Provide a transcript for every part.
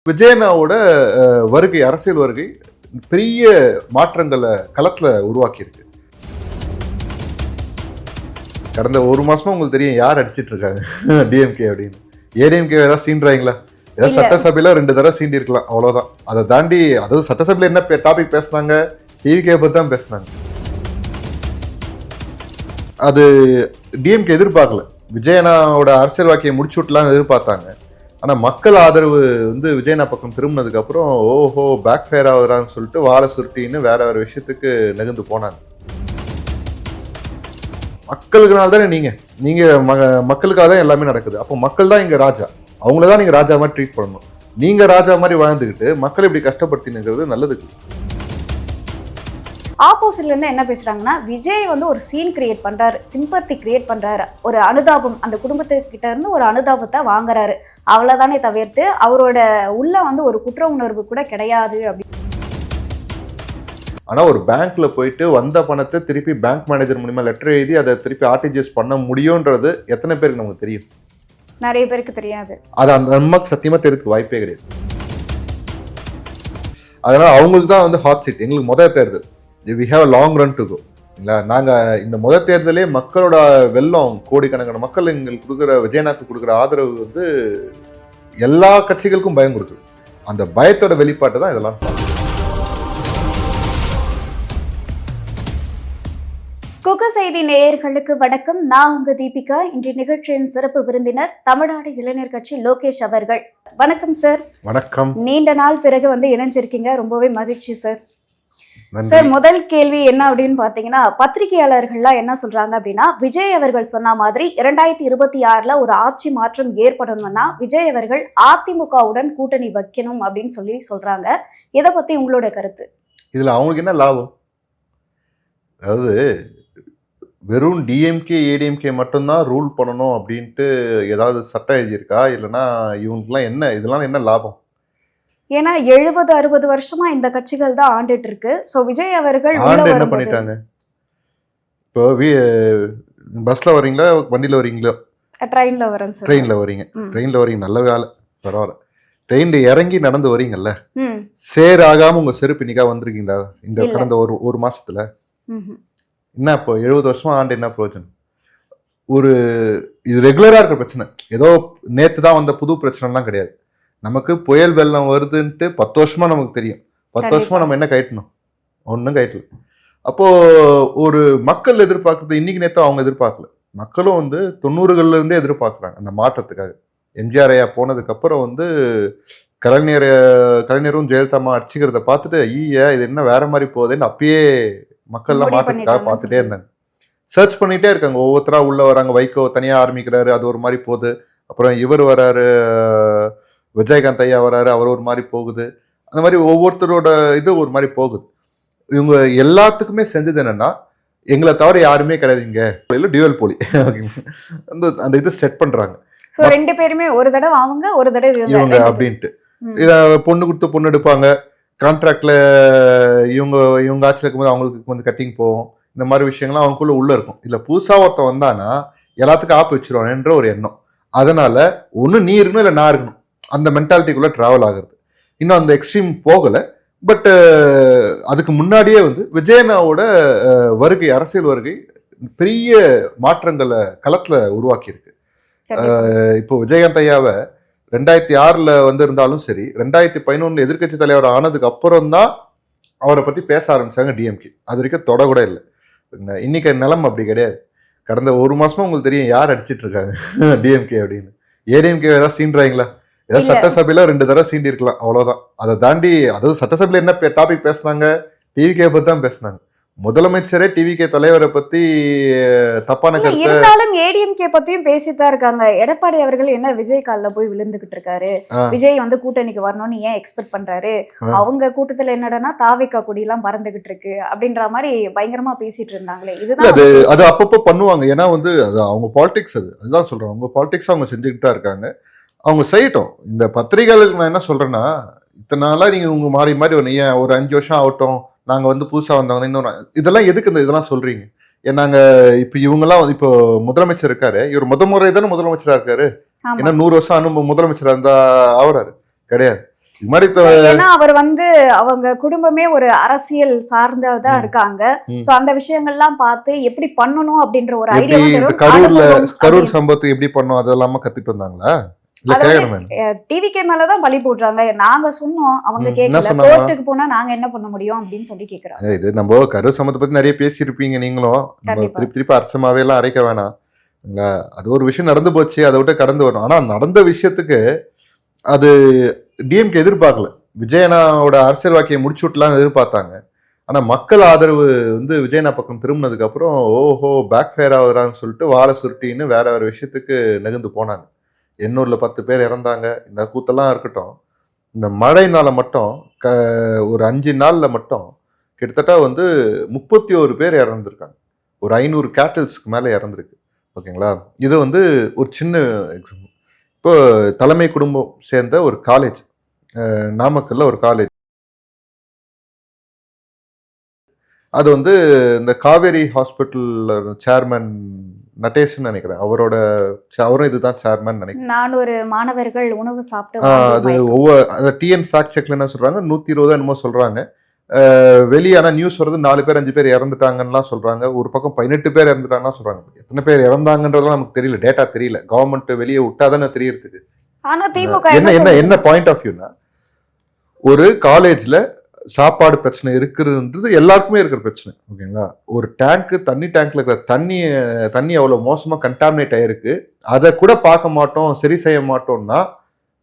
விஜயனாவோட வருகை, அரசியல் வருகை பெரிய மாற்றங்களை களத்துல உருவாக்கி இருக்கு. கடந்த ஒரு மாசமா உங்களுக்கு தெரியும் யார் அடிச்சிட்டு இருக்காங்க டிஎம்கே அப்படின்னு. ஏடிஎம்கே ஏதாவது சீன்றாங்களா? ஏதாவது சட்டசபையில 2 தடவை சீண்டி இருக்கலாம், அவ்வளவுதான். அதை தாண்டி அதாவது சட்டசபையில என்ன டாபிக் பேசினாங்க? டிவிகே பத்தி தான் பேசினாங்க. அது டிஎம்கே எதிர்பார்க்கல. விஜயனாவோட அரசியல் வாக்கியை முடிச்சு விட்டலாம் எதிர்பார்த்தாங்க. ஆனா மக்கள் ஆதரவு விஜயனா பக்கம் திரும்பினதுக்கு அப்புறம் ஓஹோ பேக் ஃபயர் ஆகுறான்னு சொல்லிட்டு வாழை சுருட்டின்னு வேற வேற விஷயத்துக்கு நகர்ந்து போனாங்க. மக்களுக்குனால தானே நீங்க மக்களுக்காக தான் எல்லாமே நடக்குது. அப்போ மக்கள் தான் இங்க ராஜா. அவங்களதான் நீங்க ராஜா மாதிரி ட்ரீட் பண்ணணும். நீங்க ராஜா மாதிரி வாழ்ந்துகிட்டு மக்களை இப்படி கஷ்டப்படுத்தினுங்கிறது நல்லதுக்கு. ஆப்போசிட்ல இருந்து என்ன பேசுறாங்கன்னா, விஜய் ஒரு சீன் கிரியேட் பண்றாரு, சிம்பத்தி கிரியேட் பண்றாரு, ஒரு அனுதாபம், அந்த குடும்பத்துக்கிட்ட இருந்து ஒரு அனுதாபத்தை வாங்குறாரு, அவ்வளவுதானே தவிர்த்து அவரோட உள்ள ஒரு குற்ற உணர்வு கூட கிடையாது அப்படி. ஆனா ஒரு பேங்க்ல போயிட்டு வந்த பணத்தை திருப்பி பேங்க் மேனேஜர் மூலமா லெட்டர் எழுதி அதை திருப்பி ஆர்டிஜிஎஸ் பண்ண முடியும்ன்றது எத்தனை பேருக்கு நமக்கு தெரியும்? நிறைய பேருக்கு தெரியாது. அது அந்த நமக்கு சத்தியமா தெரிவிக்க வாய்ப்பே கிடையாது. அதனால அவங்களுக்கு தான் ஹாட் சீட். எங்களுக்கு முதல் தேர்தல், we have a long run to go. நாங்க இந்த முதல் தேர்தலே மக்களோட வெள்ளம், கோடிக்கணக்கான மக்கள் எங்களுக்கு கொடுக்குற, விஜயனாக்கு கொடுக்குற ஆதரவு எல்லா கட்சிகளுக்கும் பயம் கொடுக்குது. அந்த பயத்தோட வெளிப்பாட்டு தான் இதெல்லாம். குக்க செய்தி நேயர்களுக்கு வணக்கம். நான் உங்க தீபிகா. இன்றைய நிகழ்ச்சியின் சிறப்பு விருந்தினர் தமிழ்நாடு இளைஞர் கட்சி லோகேஷ் அவர்கள். வணக்கம் சார். வணக்கம். நீண்ட நாள் பிறகு இணைஞ்சிருக்கீங்க, ரொம்பவே மகிழ்ச்சி சார். சார், முதல் கேள்வி என்ன அப்படின்னு பாத்தீங்கன்னா, பத்திரிகையாளர்கள்லாம் என்ன சொல்றாங்க அப்படின்னா, விஜய் அவர்கள் சொன்ன மாதிரி 2026ல ஒரு ஆட்சி மாற்றம் ஏற்படணும்னா விஜய் அவர்கள் அதிமுகவுடன் கூட்டணி வைக்கணும் அப்படின்னு சொல்றாங்க. இதை பத்தி உங்களோட கருத்து? இதுல அவங்களுக்கு என்ன லாபம்? அதாவது வெறும் டிஎம்கே ஏடிஎம்கே மட்டும்தான் ரூல் பண்ணணும் அப்படின்ட்டு ஏதாவது சட்டம் எழுதியிருக்கா? இல்லைன்னா இவங்களுக்குலாம் என்ன, இதெல்லாம் என்ன லாபம்? ஏன்னா 70-60 வருஷமா இந்த கட்சிகள் தான் ஆண்டுட்டு இருக்கு. சோ விஜய் அவர்கள் என்ன பண்ணிட்டாங்க? இப்போ பஸ்ல வரீங்களா, வண்டியில வரீங்களா? ட்ரெயின்ல வரேன் சார். ட்ரெயின்ல வரீங்க. ட்ரெயின்ல வரீங்க, நல்ல வேலை, பரவாயில்ல. ட்ரெயின்ல இறங்கி நடந்து வரீங்கல்ல, சேர் ஆகாம உங்க செருப்பு இன்னைக்கா வந்திருக்கீங்களா இந்த கடந்த ஒரு மாசத்துல? என்ன இப்போ 70 வருஷமா ஆண்டு என்ன பிரயோஜனம்? இது ரெகுலரா இருக்கிற பிரச்சனை. ஏதோ நேத்து தான் வந்த புது பிரச்சனைலாம் கிடையாது. நமக்கு புயல் வெள்ளம் வருதுன்ட்டு 10 வருஷமா நமக்கு தெரியும். 10 வருஷமா நம்ம என்ன கைட்டணும்? ஒன்றும் கைட்டல. அப்போ ஒரு மக்கள் எதிர்பார்க்கறது இன்னைக்கு நேற்று அவங்க எதிர்பார்க்கல. மக்களும் 90கள்ல இருந்தே எதிர்பார்க்குறாங்க அந்த மாற்றத்துக்காக. எம்ஜிஆர் ஐயா போனதுக்கு அப்புறம் கலைஞரும் ஜெயலலிதாமா அடிச்சுக்கிறத பார்த்துட்டு ஐயா இது என்ன வேற மாதிரி போகுதுன்னு அப்பயே மக்கள்லாம் மாற்றத்துக்காக பார்த்துட்டே இருந்தாங்க. சர்ச் பண்ணிட்டே இருக்காங்க. ஒவ்வொருத்தரா உள்ள வராங்க. வைகோ தனியா ஆரம்பிக்கிறாரு, அது ஒரு மாதிரி போகுது. அப்புறம் இவர் வராரு, விஜயகாந்த் ஐயா வராரு, அவர் ஒரு மாதிரி போகுது. அந்த மாதிரி ஒவ்வொருத்தரோட இது ஒரு மாதிரி போகுது. இவங்க எல்லாத்துக்குமே செஞ்சது என்னன்னா, எங்களை தவிர யாருமே கிடையாதுங்க, டியூவல் போலி அந்த இது செட் பண்றாங்க. ரெண்டு பேருமே ஒரு தடவை அவங்க, ஒரு தடவை இவங்க அப்படின்ட்டு. இத பொண்ணு கொடுத்து பொண்ணு எடுப்பாங்க. கான்ட்ராக்ட்ல இவங்க ஆட்சியில் இருக்கும்போது அவங்களுக்கு கட்டிங் போகும். இந்த மாதிரி விஷயங்கள்லாம் அவங்களுக்குள்ள உள்ள இருக்கும். இல்ல புதுசா ஒருத்தன் வந்தானா எல்லாத்துக்கும் ஆப்பு வச்சிருவானன்ற ஒரு எண்ணம். அதனால ஒண்ணு நீ இருக்கணும், இல்ல நான் இருக்கணும். அந்த மென்டாலிட்டிக்குள்ள டிராவல் ஆகுறது. இன்னும் அந்த எக்ஸ்ட்ரீம் போகல. பட் அதுக்கு முன்னாடியே விஜயனாவோட வருகை, அரசியல் வருகை பெரிய மாற்றங்களை களத்துல உருவாக்கி இருக்கு. இப்போ விஜயகாந்த் ஐயாவை 2006ல இருந்தாலும் சரி, 2011 எதிர்கட்சி தலைவர் ஆனதுக்கு அப்புறம் தான் அவரை பத்தி பேச ஆரம்பிச்சாங்க டிஎம்கே. அது வரைக்கும் தொட கூட இல்லை. இன்னைக்கு நிலம் அப்படி கிடையாது. கடந்த ஒரு மாசமா உங்களுக்கு தெரியும் யார் அடிச்சிட்டு இருக்காங்க டிஎம்கே அப்படின்னு. ஏடிஎம்கே ஏதாவது சீன்றாங்களா? ஏதாவது சட்டசபையில 2 தடவை சீண்டி இருக்கலாம், அவ்வளவுதான். அதை தாண்டி அதுவும் சட்டசபையில என்ன டாபிக் பேசினாங்க? டிவிகே பத்தி தான் பேசினாங்க. முதலமைச்சரே டிவிகே தலைவரை பத்தி தப்பான கருத்து. இருந்தாலும் ஏடிஎம்கே பத்தியும் பேசித்தான் இருக்காங்க. எடப்பாடி அவர்கள் என்ன விஜய் காலில் போய் விழுந்துகிட்டு இருக்காரு, விஜய் கூட்டணிக்கு வரணும்னு ஏன் எக்ஸ்பெக்ட் பண்றாரு, அவங்க கூட்டத்துல என்னடனா தாவிக்கா கொடி எல்லாம் பறந்துகிட்டு இருக்கு அப்படின்ற மாதிரி பயங்கரமா பேசிட்டு இருந்தாங்களே. இதுதான் அது அப்பப்போ பண்ணுவாங்க. ஏன்னா அது அவங்க பாலிடிக்ஸ். அதுதான் சொல்றேன், அவங்க பாலிடிக்ஸ் அவங்க செஞ்சுக்கிட்டு தான் இருக்காங்க. அவங்க செய்யட்டும். இந்த பத்திரிகைகளுக்கு நான் என்ன சொல்றேன்னா, இத்தனை நாளா நீங்க உங்க மாறி மாறி ஒரு 5 வருஷம் ஆகட்டும், நாங்க புதுசா வந்தவங்க இன்னொரு இதெல்லாம் எதுக்கு இதெல்லாம் சொல்றீங்க? நாங்க இப்ப இவங்கெல்லாம் இப்போ முதலமைச்சர் இருக்காரு, இவர் முறை தானே முதலமைச்சரா இருக்காரு. ஏன்னா 100 வருஷம் முதலமைச்சரா இருந்தா ஆவறாரு கிடையாது. இது மாதிரி ஏன்னா அவர் வந்து அவங்க குடும்பமே ஒரு அரசியல் சார்ந்ததா இருக்காங்க. சோ அந்த விஷயங்கள்லாம் பார்த்து எப்படி பண்ணணும் அப்படின்ற ஒரு ஐடியா கரூர் சம்பவத்தை எப்படி பண்ணணும் அதெல்லாம கத்துட்டு வந்தாங்களா? டிவிகே மேலதான் பழி போடுறாங்க. நாங்க சொன்னோம், அவங்க கேட்கல. கோர்ட்டுக்கு போனா நாங்க என்ன பண்ண முடியும் அப்படின்னு சொல்லி கேக்குறாங்க. இது நம்ம கரூர் சம்பவத்தை பத்தி நிறைய பேசியிருப்பீங்க நீங்களும். திருப்பி அரசமாவே எல்லாம் அரைக்க வேணாம். அது ஒரு விஷயம் நடந்து போச்சு, அதை விட்டு கடந்து வரும். ஆனா நடந்த விஷயத்துக்கு அது டிஎம்கே எதிர்பார்க்கல. விஜயனாவோட அரசியல் வாக்கியை முடிச்சு விட்டுலாம் எதிர்பார்த்தாங்க. ஆனா மக்கள் ஆதரவு வந்து விஜயனா பக்கம் திரும்பினதுக்கு அப்புறம் ஓஹோ பேக் ஃபயர் ஆகுறான்னு சொல்லிட்டு வாழை சுருட்டின்னு வேற வேற விஷயத்துக்கு நெகுந்து போனாங்க. எண்ணூர்ல 10 பேர் இறந்தாங்க. இந்த கூத்தெல்லாம் இருக்கட்டும், இந்த மழைனால மட்டும் ஒரு 5 நாள்ல மட்டும் கிட்டத்தட்ட வந்து 31 பேர் இறந்துருக்காங்க. ஒரு 500 கேட்டில்ஸ்க்கு மேல இறந்துருக்கு. ஓகேங்களா? இது வந்து ஒரு சின்ன எக்ஸாம்பிள். இப்போ தலைமை குடும்பம் சேர்ந்த ஒரு காலேஜ், நாமக்கல்ல ஒரு காலேஜ், அது வந்து இந்த காவேரி ஹாஸ்பிட்டல் சேர்மன் நட்டேஷன் நினைக்கிறேன், அவரும் இதுதான் சேர்மன் நினைக்கிறேன். 400 மாணவர்கள் உணவு சாப்பிட்டு அது ஒவ்வொரு டிஎன் ஃபேக்ட் செக்ல என்ன சொல்றாங்க, 120 என்னமோ சொல்றாங்க. வெளியான நியூஸ் வருது 4 பேர் 5 பேர் இறந்துட்டாங்கன்னு சொல்றாங்க. ஒரு பக்கம் 18 பேர் இறந்துட்டாங்கன்னா சொல்றாங்க. எத்தனை பேர் இறந்தாங்கன்றதெல்லாம் நமக்கு தெரியல, டேட்டா தெரியல. கவர்மெண்ட் வெளியே விட்டாதானே தெரியறதுக்கு. என்ன பாயிண்ட் ஆஃப் வியூனா, ஒரு காலேஜ்ல சாப்பாடு பிரச்சனை இருக்குன்றது எல்லாருக்குமே இருக்கிற பிரச்சனை. ஓகேங்களா? ஒரு தண்ணி டேங்க்ல இருக்கிற தண்ணி அவ்வளவு மோசமா கண்டாமினேட் ஆயிருக்கு, அதை கூட பார்க்க மாட்டோம், சரி செய்ய மாட்டோம்னா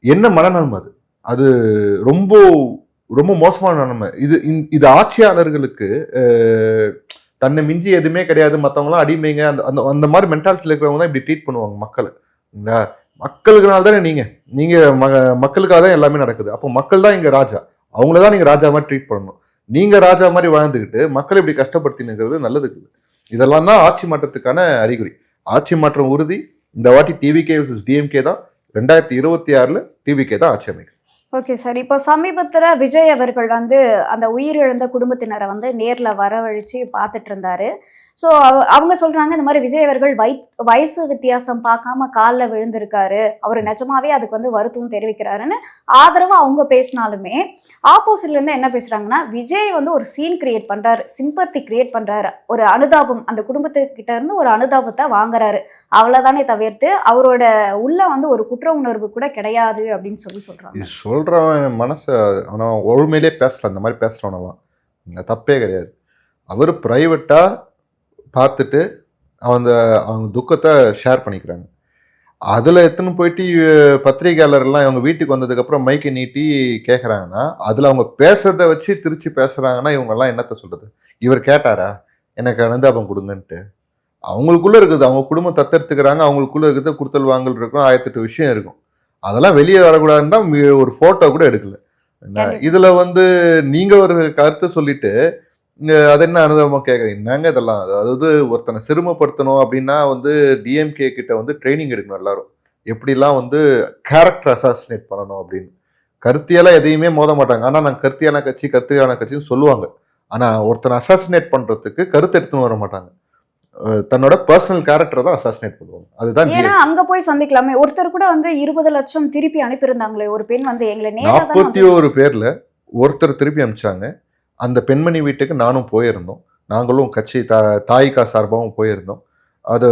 என்ன மனநலம்? அது ரொம்ப ரொம்ப மோசமான நிலைமை. இது ஆட்சியாளர்களுக்கு தன்னை மிஞ்சி எதுவுமே கிடையாது, மற்றவங்களாம் அடிமைங்க, அந்த அந்த மாதிரி மென்டாலிட்டியில் இருக்கிறவங்க தான் இப்படி ட்ரீட் பண்ணுவாங்க மக்களை. மக்களுக்குனால தானே நீங்க மக்களுக்காக தான் எல்லாமே நடக்குது. அப்போ மக்கள் தான் இங்க ராஜா, அவங்களதான் நீங்க ராஜா மாதிரி ட்ரீட் பண்ணணும். நீங்க ராஜா மாதிரி வாழ்ந்துக்கிட்டு மக்களை இப்படி கஷ்டப்படுத்தினுங்கிறது நல்லதுக்கு. இதெல்லாம் தான் ஆட்சி மாற்றத்துக்கான அறிகுறி. ஆட்சி மாற்றம் உறுதி. இந்த வாட்டி டிவிகே vs டிஎம்கே தான். 2026 டிவிகே தான் ஆட்சி அமைக்கும். Okay sir. இப்போ சமீபத்துல விஜய் அவர்கள் வந்து அந்த உயிரிழந்த குடும்பத்தினரை வந்து நேர்ல வரவழைச்சு பார்த்துட்டு இருந்தாரு. ஸோ அவங்க சொல்றாங்க, இந்த மாதிரி விஜய் அவர்கள் வயசு வித்தியாசம் பார்க்காம காலில் விழுந்திருக்காரு, அவர் நிஜமாவே அதுக்கு வந்து வருத்தம் தெரிவிக்கிறாருன்னு ஆதரவு அவங்க பேசினாலுமே, ஆப்போசிட்ல இருந்து என்ன பேசுறாங்கன்னா, விஜய் வந்து ஒரு சீன் கிரியேட் பண்றாரு, சிம்பத்தி கிரியேட் பண்றாரு, ஒரு அனுதாபம், அந்த குடும்பத்துக்கிட்ட இருந்து ஒரு அனுதாபத்தை வாங்குறாரு, அவ்வளவுதானே தவிர்த்து அவரோட உள்ள வந்து ஒரு குற்ற உணர்வு கூட கிடையாது அப்படின்னு சொல்றாங்க. சொல்றவன் மனசு ஆனா ஒருமையிலே பேசலாம். இந்த மாதிரி பேசுறவனெல்லாம் தப்பே கிடையாது. அவர் பிரைவேட்டா பார்த்துட்டு அவங்க துக்கத்தை ஷேர் பண்ணிக்கிறாங்க. அதில் எத்தனை போயிட்டு பத்திரிகையாளர்லாம் இவங்க வீட்டுக்கு வந்ததுக்கப்புறம் மைக்கை நீட்டி கேட்குறாங்கன்னா, அதில் அவங்க பேசுறத வச்சு திருச்சி பேசுகிறாங்கன்னா இவங்கெல்லாம் என்னத்த சொல்கிறது? இவர் கேட்டாரா எனக்கு அனுதாபம் கொடுங்கன்ட்டு? அவங்களுக்குள்ளே இருக்குது, அவங்க குடும்பம் தத்தெடுத்துக்கிறாங்க, அவங்களுக்குள்ளே இருக்கிறது கொடுத்தல் வாங்கல் இருக்கும், 1008 விஷயம் இருக்கும். அதெல்லாம் வெளியே வரக்கூடாதுன்னு தான் ஒரு ஃபோட்டோ கூட எடுக்கல. இதில் வந்து நீங்கள் ஒரு கருத்தை சொல்லிட்டு அது என்ன அனுதாபமா கேட்குறீங்க? என்னங்க இதெல்லாம்? அதாவது ஒருத்தனை சிறுமப்படுத்தணும் அப்படின்னா வந்து டிஎம்கே கிட்ட வந்து ட்ரைனிங் எடுக்கணும் எல்லாரும். எப்படிலாம் வந்து கேரக்டர் அசாசினேட் பண்ணணும் அப்படின்னு. கருத்தியெல்லாம் எதையுமே மோத மாட்டாங்க. ஆனால் நாங்கள் கருத்தியான கட்சின்னு சொல்லுவாங்க. ஆனால் ஒருத்தனை அசாசினேட் பண்ணுறதுக்கு கருத்து எடுத்துன்னு வர மாட்டாங்க. தன்னோட பர்சனல் கேரக்டரை தான் அசாசினேட் பண்ணுவாங்க. அதுதான். ஏன்னா அங்க போய் சந்திக்கலாமே. ஒருத்தர் கூட வந்து 20 லட்சம் திருப்பி அனுப்பியிருந்தாங்களே, ஒரு பெண் வந்து எங்களை 41 பேர்ல ஒருத்தர் திருப்பி அனுப்பிச்சாங்க. அந்த பெண்மணி வீட்டுக்கு நானும் போயிருந்தோம். நாங்களும் கட்சி தாய்கா சார்பாகவும் போயிருந்தோம். அது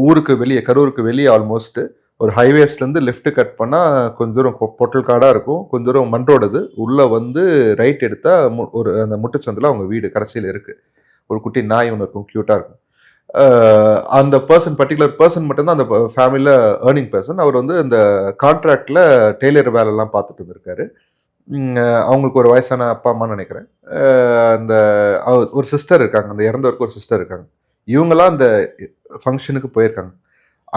ஊருக்கு வெளியே, கரூருக்கு வெளியே ஆல்மோஸ்ட் ஒரு ஹைவேஸ்லேருந்து லெஃப்ட் கட் பண்ணால் கொஞ்சம் தூரம் பொட்டல் காடாக இருக்கும், கொஞ்சம் தூரம் மண்டோடது. உள்ளே வந்து ரைட் எடுத்தால் ஒரு அந்த முட்டுச்சந்தில் அவங்க வீடு கடைசியில் இருக்குது. ஒரு குட்டி நாய் ஒன்று இருக்கும், க்யூட்டாக இருக்கும். அந்த பர்டிகுலர் பர்சன் மட்டும்தான் அந்த ஃபேமிலியில் ஏர்னிங் பர்சன். அவர் வந்து இந்த கான்ட்ராக்டில் டெய்லர் வேலைலாம் பார்த்துட்டு இருந்திருக்காரு. அவங்களுக்கு ஒரு வயசான அப்பா அம்மான்னு நினைக்கிறேன். அந்த ஒரு சிஸ்டர் இருக்காங்க, அந்த இறந்தவருக்கு ஒரு சிஸ்டர் இருக்காங்க. இவங்களாம் அந்த ஃபங்க்ஷனுக்கு போயிருக்காங்க.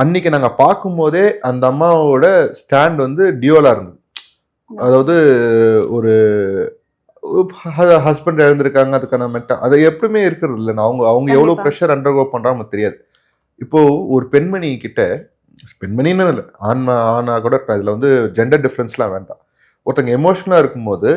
அன்னைக்கு நாங்கள் பார்க்கும்போதே அந்த அம்மாவோட ஸ்டாண்ட் வந்து டியோலாக இருந்தது. அதாவது ஒரு ஹஸ்பண்ட் இழந்திருக்காங்க, அதுக்கான அது எப்பவுமே இருக்கிறது இல்லைன்னா அவங்க எவ்வளோ ப்ரெஷர் அண்டர்கோ பண்ணுறாங்க தெரியாது. இப்போ ஒரு பெண்மணி கிட்ட, பெண்மணின்னு இல்லை, ஆனா கூட இருக்கா, இதில் வந்து ஜெண்டர் டிஃப்ரென்ஸ்லாம் வேண்டாம். ஒருத்தங்க எமோஷனலாக இருக்கும்போது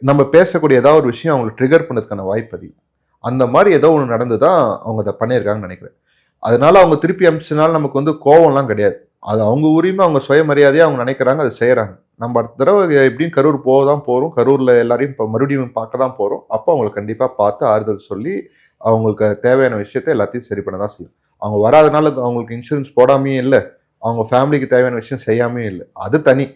நம்ம பேசக்கூடிய ஏதாவது ஒரு விஷயம் அவங்களை ட்ரிகர் பண்ணதுக்கான வாய்ப்பு அதிகம். அந்த மாதிரி ஏதோ ஒன்று நடந்து தான் அவங்க அதை பண்ணியிருக்காங்கன்னு நினைக்கிறேன். அதனால அவங்க திருப்பி அனுப்பிச்சதுனால நமக்கு வந்து கோவம்லாம் கிடையாது. அது அவங்க உரிமை, அவங்க சுயமரியாதையாக அவங்க நினைக்கிறாங்க, அதை செய்கிறாங்க. நம்ம அடுத்த தடவை எப்படியும் கரூர் போக தான் போகிறோம், கரூரில் எல்லாரையும் இப்போ மறுபடியும் பார்க்க தான் போகிறோம். அப்போ அவங்களுக்கு கண்டிப்பாக பார்த்து ஆறுதல் சொல்லி அவங்களுக்கு தேவையான விஷயத்த எல்லாத்தையும் சரி பண்ண தான் செய்யும். அவங்க வராதனால அவங்களுக்கு இன்சூரன்ஸ் போடாமையும் இல்லை, அவங்க ஃபேமிலிக்கு தேவையான விஷயம் செய்யாமையும் இல்லை, அது தனி.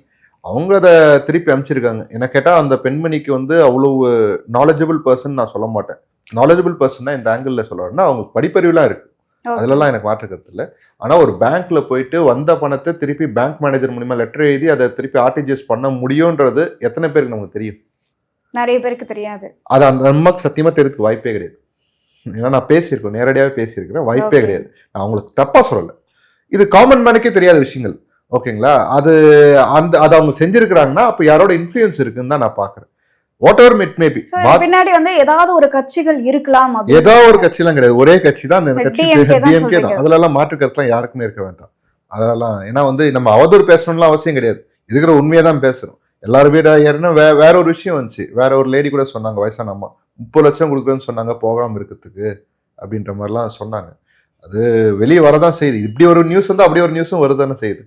அவங்க அதை திருப்பி அனுப்பிச்சிருக்காங்க. என்ன கேட்டால் அந்த பெண்மணிக்கு வந்து அவ்வளவு நாலேஜபிள் பர்சன் நான் சொல்ல மாட்டேன். நாலேஜபிள் பர்சன்னா இந்த ஆங்கிளில் சொல்ல வரேன்னா அவங்களுக்கு படிப்பறிவுலாம் இருக்குது, அதுலலாம் எனக்கு மாற்று கருத்து இல்லை. ஆனால் ஒரு பேங்க்ல போயிட்டு வந்த பணத்தை திருப்பி பேங்க் மேனேஜர் மூலியமா லெட்டர் எழுதி அதை திருப்பி ஆர்டிஜிஎஸ் பண்ண முடியும்ன்றது எத்தனை பேருக்கு நமக்கு தெரியும்? நிறைய பேருக்கு தெரியாது. அது அந்த நமக்கு சத்தியமா தெரியறதுக்கு வாய்ப்பே கிடையாது. ஏன்னா நான் பேசியிருக்கேன், நேரடியாகவே பேசியிருக்கிறேன், வாய்ப்பே கிடையாது. நான் அவங்களுக்கு தப்பா சொல்லலை, இது காமன் மேனுக்கே தெரியாத விஷயங்கள். ஓகேங்களா? அது அதை அவங்க செஞ்சிருக்கிறாங்கன்னா அப்போ யாரோட இன்ஃப்ளூயன்ஸ் இருக்குன்னு தான் நான் பார்க்குறேன். What ever it may be. பின்னாடி வந்து ஏதாவது ஒரு கட்சிகள் இருக்கலாம். ஏதாவது ஒரு கட்சிலாம் கிடையாது, ஒரே கட்சி தான். அந்த கட்சி டிஎம்கே தான். அதுலலாம் மாற்று கருத்துலாம் யாருக்குமே இருக்க வேண்டாம். அதெல்லாம் ஏன்னா வந்து நம்ம அவதூறு பேசணும்லாம் அவசியம் கிடையாது, இருக்கிற உண்மையை தான் பேசுறோம். எல்லாருமே ஏன்னா வேற ஒரு விஷயம் வந்துச்சு. வேற ஒரு லேடி கூட சொன்னாங்க, வயசான அம்மா 30 லட்சம் கொடுக்குறேன்னு சொன்னாங்க போகாம இருக்கிறதுக்கு அப்படின்ற மாதிரிலாம் சொன்னாங்க. அது வெளியே வரதான் செய்யுது. இப்படி ஒரு நியூஸ் வந்து அப்படியே ஒரு நியூஸும் வருதானே செய்யுது.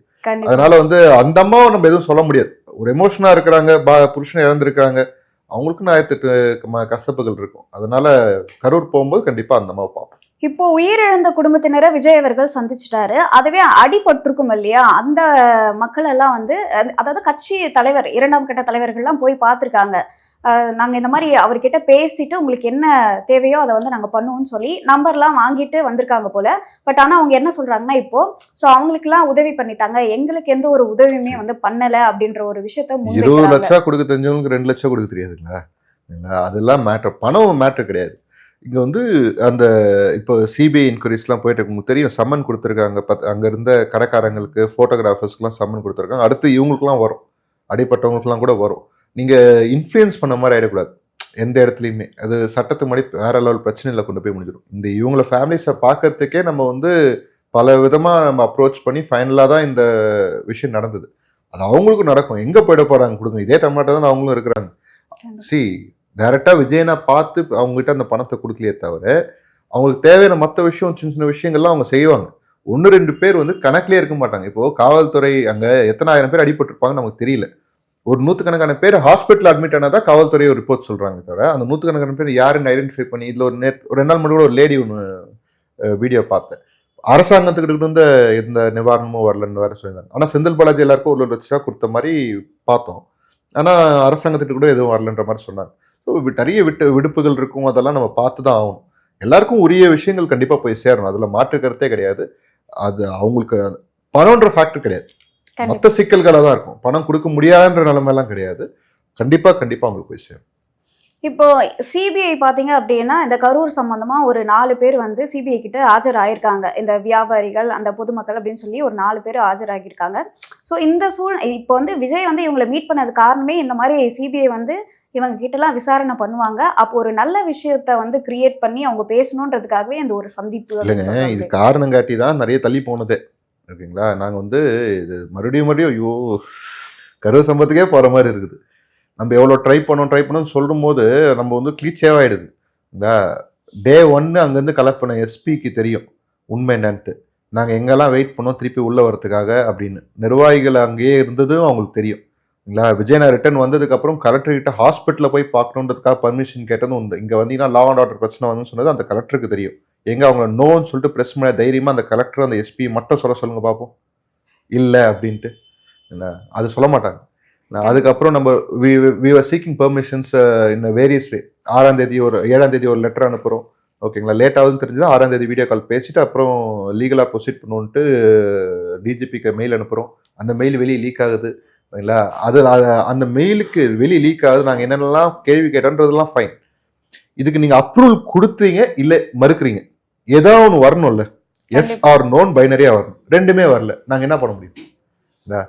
அதனால வந்து அந்த அம்மாவை நம்ம எதுவும் சொல்ல முடியாது. ஒரு எமோஷனா இருக்கிறாங்க, புருஷனை இழந்திருக்காங்க, அவங்களுக்கும் 1008 கஷ்டப்புகள் இருக்கும். அதனால கரூர் போகும்போது கண்டிப்பா அந்த அம்மாவை பார்ப்போம். இப்போ உயிரிழந்த குடும்பத்தினரை விஜய் அவர்கள் சந்திச்சுட்டாரு. அதுவே அடிபட்டிருக்கும் இல்லையா, அந்த மக்கள் எல்லாம் வந்து அதாவது கட்சி தலைவர் 2ஆம் கட்ட தலைவர்கள்லாம் போய் பார்த்துருக்காங்க. நாங்கள் இந்த மாதிரி அவர்கிட்ட பேசிட்டு உங்களுக்கு என்ன தேவையோ அதை வந்து நாங்கள் பண்ணுவோம்னு சொல்லி நம்பர்லாம் வாங்கிட்டு வந்திருக்காங்க போல. பட் ஆனால் அவங்க என்ன சொல்றாங்கன்னா இப்போ ஸோ அவங்களுக்குலாம் உதவி பண்ணிட்டாங்க, எங்களுக்கு எந்த ஒரு உதவியுமே வந்து பண்ணலை அப்படின்ற ஒரு விஷயத்த 20 லட்சம் கொடுக்க தெரிஞ்சவங்களுக்கு 2 லட்சம் கொடுக்க தெரியாதுங்களா? அதெல்லாம் மேட்டர், பணம் மேட்டர் கிடையாது. இங்கே வந்து அந்த இப்போ சிபிஐ இன்கொயரிஸ்லாம் போயிட்டு உங்களுக்கு தெரியும், சம்மன் கொடுத்துருக்காங்க. அங்கே இருந்த கடைக்காரங்களுக்கு, ஃபோட்டோகிராஃபர்ஸ்க்குலாம் சம்மன் கொடுத்துருக்காங்க. அடுத்து இவங்களுக்குலாம் வரும், அடிப்பட்டவங்களுக்குலாம் கூட வரும். நீங்கள் இன்ஃப்ளூயன்ஸ் பண்ண மாதிரி ஆகிடக்கூடாது எந்த இடத்துலையுமே. அது சட்டத்து மாதிரி வேற லெவல் பிரச்சனையில் கொண்டு போய் முடிஞ்சிடும். இந்த இவங்கள ஃபேமிலிஸை பார்க்கறதுக்கே நம்ம வந்து பல விதமாக நம்ம அப்ரோச் பண்ணி ஃபைனலாக தான் இந்த விஷயம் நடந்தது. அது அவங்களுக்கும் நடக்கும். எங்கே போயிட போகிறாங்க கொடுங்க, இதே தமிழ்நாட்டில் தான் அவங்களும் இருக்கிறாங்க. டைரெக்டாக விஜயனை பார்த்து அவங்ககிட்ட அந்த பணத்தை கொடுக்கலையே தவிர அவங்களுக்கு தேவையான மற்ற விஷயம், சின்ன சின்ன விஷயங்கள்லாம் அவங்க செய்வாங்க. 1-2 பேர் வந்து கணக்கிலே இருக்க மாட்டாங்க. இப்போது காவல்துறை அங்கே எத்தனை ஆயிரம் பேர் அடிபட்டிருப்பாங்க நமக்கு தெரியல. ஒரு 100கணக்கான பேர் ஹாஸ்பிட்டல் அட்மிட் ஆனதான் காவல்துறை ஒரு ரிப்போர்ட் சொல்கிறாங்க தவிர அந்த 100கணக்கான பேர் யாருன்னு ஐடென்டிஃபை பண்ணி. இதில் ஒரு 2 நாள் முன்னாடி கூட ஒரு லேடி ஒன்று வீடியோ பார்த்தேன். அரசாங்கத்துக்கிட்ட இருந்து எந்த நிவாரணமும் வரலன்னு வேறு சொல்லியிருந்தாங்க. ஆனால் செந்தில் பாலாஜி எல்லாருக்கும் 1 லட்ச ரூபா கொடுத்த மாதிரி பார்த்தோம். ஆனால் அரசாங்கத்திட்ட கூட எதுவும் வரலன்ற மாதிரி சொன்னாங்க. ஸோ நிறைய விடுப்புகள் இருக்கும், அதெல்லாம் நம்ம பார்த்து தான் ஆகணும். எல்லாருக்கும் உரிய விஷயங்கள் கண்டிப்பாக போய் சேரணும், அதில் மாற்று கருத்தே கிடையாது. அது அவங்களுக்கு பணம்ன்ற ஃபேக்டர் கிடையாது, மற்ற சிக்கல்களாக தான் இருக்கும். பணம் கொடுக்க முடியாதுன்ற நிலைமையெல்லாம் கிடையாது. கண்டிப்பாக அவங்களுக்கு போய் சேரும். இப்போ சிபிஐ பார்த்தீங்க அப்படின்னா இந்த கரூர் சம்பந்தமா ஒரு 4 பேர் வந்து சிபிஐ கிட்ட ஆஜராகிருக்காங்க. இந்த வியாபாரிகள், அந்த பொதுமக்கள் அப்படின்னு சொல்லி ஒரு 4 பேர் ஆஜராகியிருக்காங்க. ஸோ இந்த இப்போ வந்து விஜய் வந்து இவங்களை மீட் பண்ணது காரணமே இந்த மாதிரி சிபிஐ வந்து இவங்க கிட்டலாம் விசாரணை பண்ணுவாங்க, அப்போ ஒரு நல்ல விஷயத்த வந்து கிரியேட் பண்ணி அவங்க பேசணுன்றதுக்காகவே இந்த ஒரு சந்திப்பு. இல்லைங்க, இது காரணம் காட்டி தான் நிறைய தள்ளி போனதே. ஓகேங்களா? நாங்கள் வந்து இது மறுபடியும் ஐயோ கரூர் சம்பவத்துக்கே போகிற மாதிரி இருக்குது. நம்ம எவ்வளோ ட்ரை பண்ணோம்னு சொல்லும் போது நம்ம வந்து கிளீச்சேவாயிடுது. இந்த டே 1 அங்கேருந்து கலெக்ட் பண்ண எஸ்பிக்கு தெரியும் உண்மை என்னன்ட்டு. நாங்கள் எங்கெல்லாம் வெயிட் பண்ணோம் திருப்பி உள்ளே வரதுக்காக அப்படின்னு. நிர்வாகிகள் அங்கேயே இருந்ததும் அவங்களுக்கு தெரியும். இல்லைங்களா? விஜயனா ரிட்டர்ன் வந்ததுக்கப்புறம் கலெக்டர்கிட்ட ஹாஸ்பிட்டலில் போய் பார்க்கணுன்றதுக்காக பர்மிஷன் கேட்டதும் உண்டு. இங்கே வந்தீங்கன்னா லா அண்ட் ஆர்டர் பிரச்சனை வந்துன்னு சொன்னது அந்த கலெக்டருக்கு தெரியும். எங்கே அவங்கள நோன்னு சொல்லிட்டு ப்ரெஸ் பண்ண தைரியமாக அந்த கலெக்டர் அந்த எஸ்பி மட்டும் சொல்லுங்க பார்ப்போம் இல்லை அப்படின்ட்டு. இல்லை அது சொல்ல மாட்டாங்க. அதுக்கப்புறம் நம்ம we are seeking permissions in various way. 6ஆம் தேதி 7ஆம் தேதி ஒரு லெட்டர் அனுப்புகிறோம். ஓகேங்களா? லேட் ஆகுதுன்னு தெரிஞ்சுதான் 6ஆம் தேதி வீடியோ கால் பேசிட்டு அப்புறம் லீகலாக ப்ரொசீட் பண்ணுவோன்ட்டு டிஜிபிக்கு மெயில் அனுப்புகிறோம். அந்த மெயில் வெளியே லீக் ஆகுது. இல்லைங்களா? அந்த மெயிலுக்கு வெளியே லீக் ஆகுது. நாங்கள் என்னென்னலாம் கேள்வி கேட்டோன்றதெல்லாம் ஃபைன். இதுக்கு நீங்கள் அப்ரூவல் கொடுத்தீங்க இல்லை மறுக்கிறீங்க, ஏதோ ஒன்று வரணும்ல. எஸ் ஆர் நோன் பைனரியாக வரணும். 2மே வரல, நாங்கள் என்ன பண்ண முடியும்? இல்லை,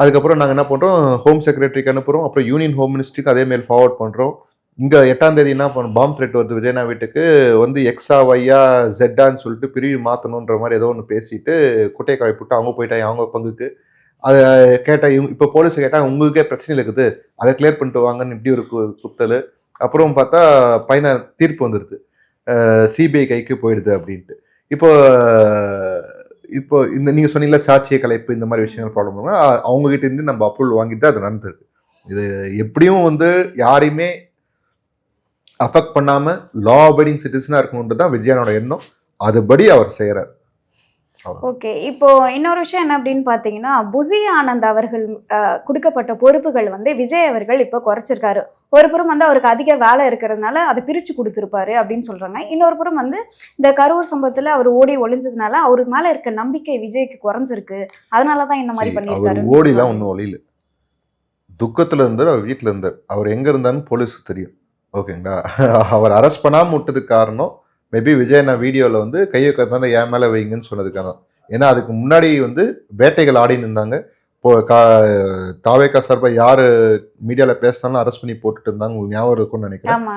அதுக்கப்புறம் நாங்கள் என்ன பண்ணுறோம், ஹோம் செக்ரட்டரிக்கு அனுப்புகிறோம். அப்புறம் யூனியன் ஹோம் மினிஸ்ட்ரிக்கு அதே மெயில் ஃபார்வர்ட் பண்ணுறோம். இங்கே 8ஆம் தேதி என்ன பண்ணுறோம், பாம்பு த்ரெட் வருது விஜயனா வீட்டுக்கு, வந்து எக்ஸா ஒய்யா ஜெட்டான்னு சொல்லிட்டு பிரிவு மாற்றணுன்ற மாதிரி ஏதோ ஒன்று பேசிட்டு குட்டையை கழிப்பிட்டு அவங்க போயிட்டாங்க அவங்க பங்குக்கு. அதை கேட்டால் இப்போ போலீஸ் கேட்டால் உங்களுக்கே பிரச்சனை இருக்குது, அதை கிளியர் பண்ணிட்டு வாங்கன்னு இப்படி ஒரு குத்தல். அப்புறம் பார்த்தா பையனை தீர்ப்பு வந்துடுது, சிபிஐ கைக்கு போயிடுது அப்படின்ட்டு. இப்போ இப்போ இந்த நீங்க சொன்னீங்களா சாட்சிய கலைப்பு இந்த மாதிரி விஷயங்கள் ப்ராப்ளம் அவங்க கிட்ட இருந்து நம்ம அப்ரூவல் வாங்கிட்டு தான் அது நடந்திருக்கு. இது எப்படியும் வந்து யாரையுமே அஃபெக்ட் பண்ணாம லா அபைடிங் சிட்டிசனா இருக்கணும்ன்றது தான் விஜயனோட எண்ணம். அதுபடி அவர் செய்யறாரு. ஓகே. இப்போ இன்னொரு விஷயம் என்ன அப்படின்னு பார்த்தீங்கன்னா, புசி ஆனந்த் அவர்கள் குடுக்கப்பட்ட பொறுப்புகள் வந்து விஜய் அவர்கள் இப்போ குறைச்சிருக்காரு. ஒரு புறம் வந்து அவருக்கு அதிக வேலை இருக்கிறதுனால அதை பிரிச்சு குடுத்திருப்பாரு அப்படின்னு சொல்றாங்க. இன்னொரு புறம் வந்து இந்த கரூர் சம்பவத்துல அவர் ஓடி ஒளிஞ்சதுனால அவருக்கு மேல இருக்க நம்பிக்கை விஜய்க்கு குறைஞ்சிருக்கு. அதனால தான் இந்த மாதிரி அவர் பண்ணியிருக்காருன்னு ஓடிலாம் சொல்றாங்க. ஒன்றும் ஒளியில துக்கத்துல இருந்தார். அவர் வீட்டுல இருந்தார். அவர் எங்க இருந்தாருன்னு போலீஸுக்கு தெரியும். ஓகேங்களா? அவர் அரெஸ்ட் பண்ணாம விட்டதுக்கு காரணம் மேபி விஜய் நான் வீடியோவில் வந்து கையை கத்தாந்த என் மேலே வைங்கன்னு சொன்னதுக்கான. ஏன்னா அதுக்கு முன்னாடி வந்து வேட்டைகள் ஆடின்னு இருந்தாங்க. இப்போ தாவேக்கா சார்பாக யார் மீடியாவில் பேசினாலும் அரெஸ்ட் பண்ணி போட்டுட்டு இருந்தாங்க. உங்களுக்கு ஞாபகம் இருக்கும்னு நினைக்கிறேன். ஆமா.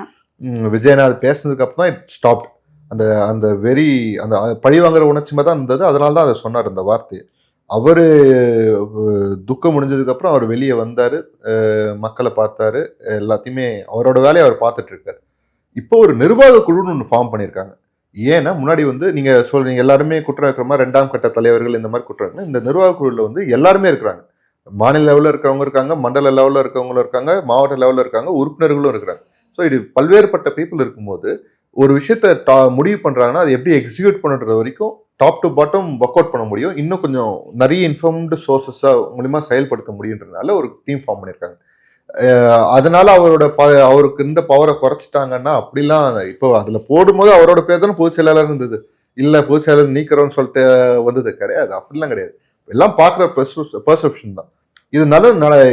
விஜய் அது பேசினதுக்கு அப்புறம் தான் இட் ஸ்டாப். அந்த அந்த வெறி அந்த பழி வாங்குற உணர்ச்சி தான் இருந்தது. அதனால தான் அதை சொன்னார் அந்த வார்த்தையை. அவர் துக்கம் முடிஞ்சதுக்கு அப்புறம் அவர் வெளியே வந்தார், மக்களை பார்த்தாரு, எல்லாத்தையுமே அவரோட வேலையை அவர் பார்த்துட்டு இருக்காரு. இப்போ ஒரு நிர்வாக குழுன்னு ஒன்று ஃபார்ம் பண்ணியிருக்காங்க. ஏன்னா முன்னாடி வந்து நீங்க சொல்றீங்க எல்லாருமே குற்றம் இருக்கிற மாதிரி 2ஆம் கட்ட தலைவர்கள் இந்த மாதிரி குற்றம் இருக்குன்னா, இந்த நிர்வாக குழுவில் வந்து எல்லாருமே இருக்கிறாங்க. மாநில லெவலில் இருக்கிறவங்க இருக்காங்க, மண்டல லெவலில் இருக்கவங்களும் இருக்காங்க, மாவட்ட லெவலில் இருக்காங்க, உறுப்பினர்களும் இருக்கிறாங்க. ஸோ இது பல்வேறுபட்ட பீப்புள் இருக்கும்போது ஒரு விஷயத்த முடிவு பண்றாங்கன்னா அது எப்படி எக்ஸிக்யூட் பண்ணுறது வரைக்கும் top to bottom work out பண்ண முடியும். இன்னும் கொஞ்சம் நிறைய இன்ஃபார்ம்டு சோர்சஸா மூலியமா செயல்படுத்த முடியுன்றதுனால ஒரு டீம் ஃபார்ம் பண்ணியிருக்காங்க. அதனால அவருக்கு இருந்த பவரை குறைச்சிட்டாங்கன்னா அப்படிலாம் இப்போ அதுல போடும்போது அவரோட பேர் தானே பொதுச் செயலாளர் இருந்தது. இல்ல பொதுச் செயலாளர் நீக்கிறோம்னு சொல்லிட்டு வந்தது கிடையாது. அப்படிலாம் கிடையாது. எல்லாம் பாக்குற பெர்செப்ஷன் தான். இது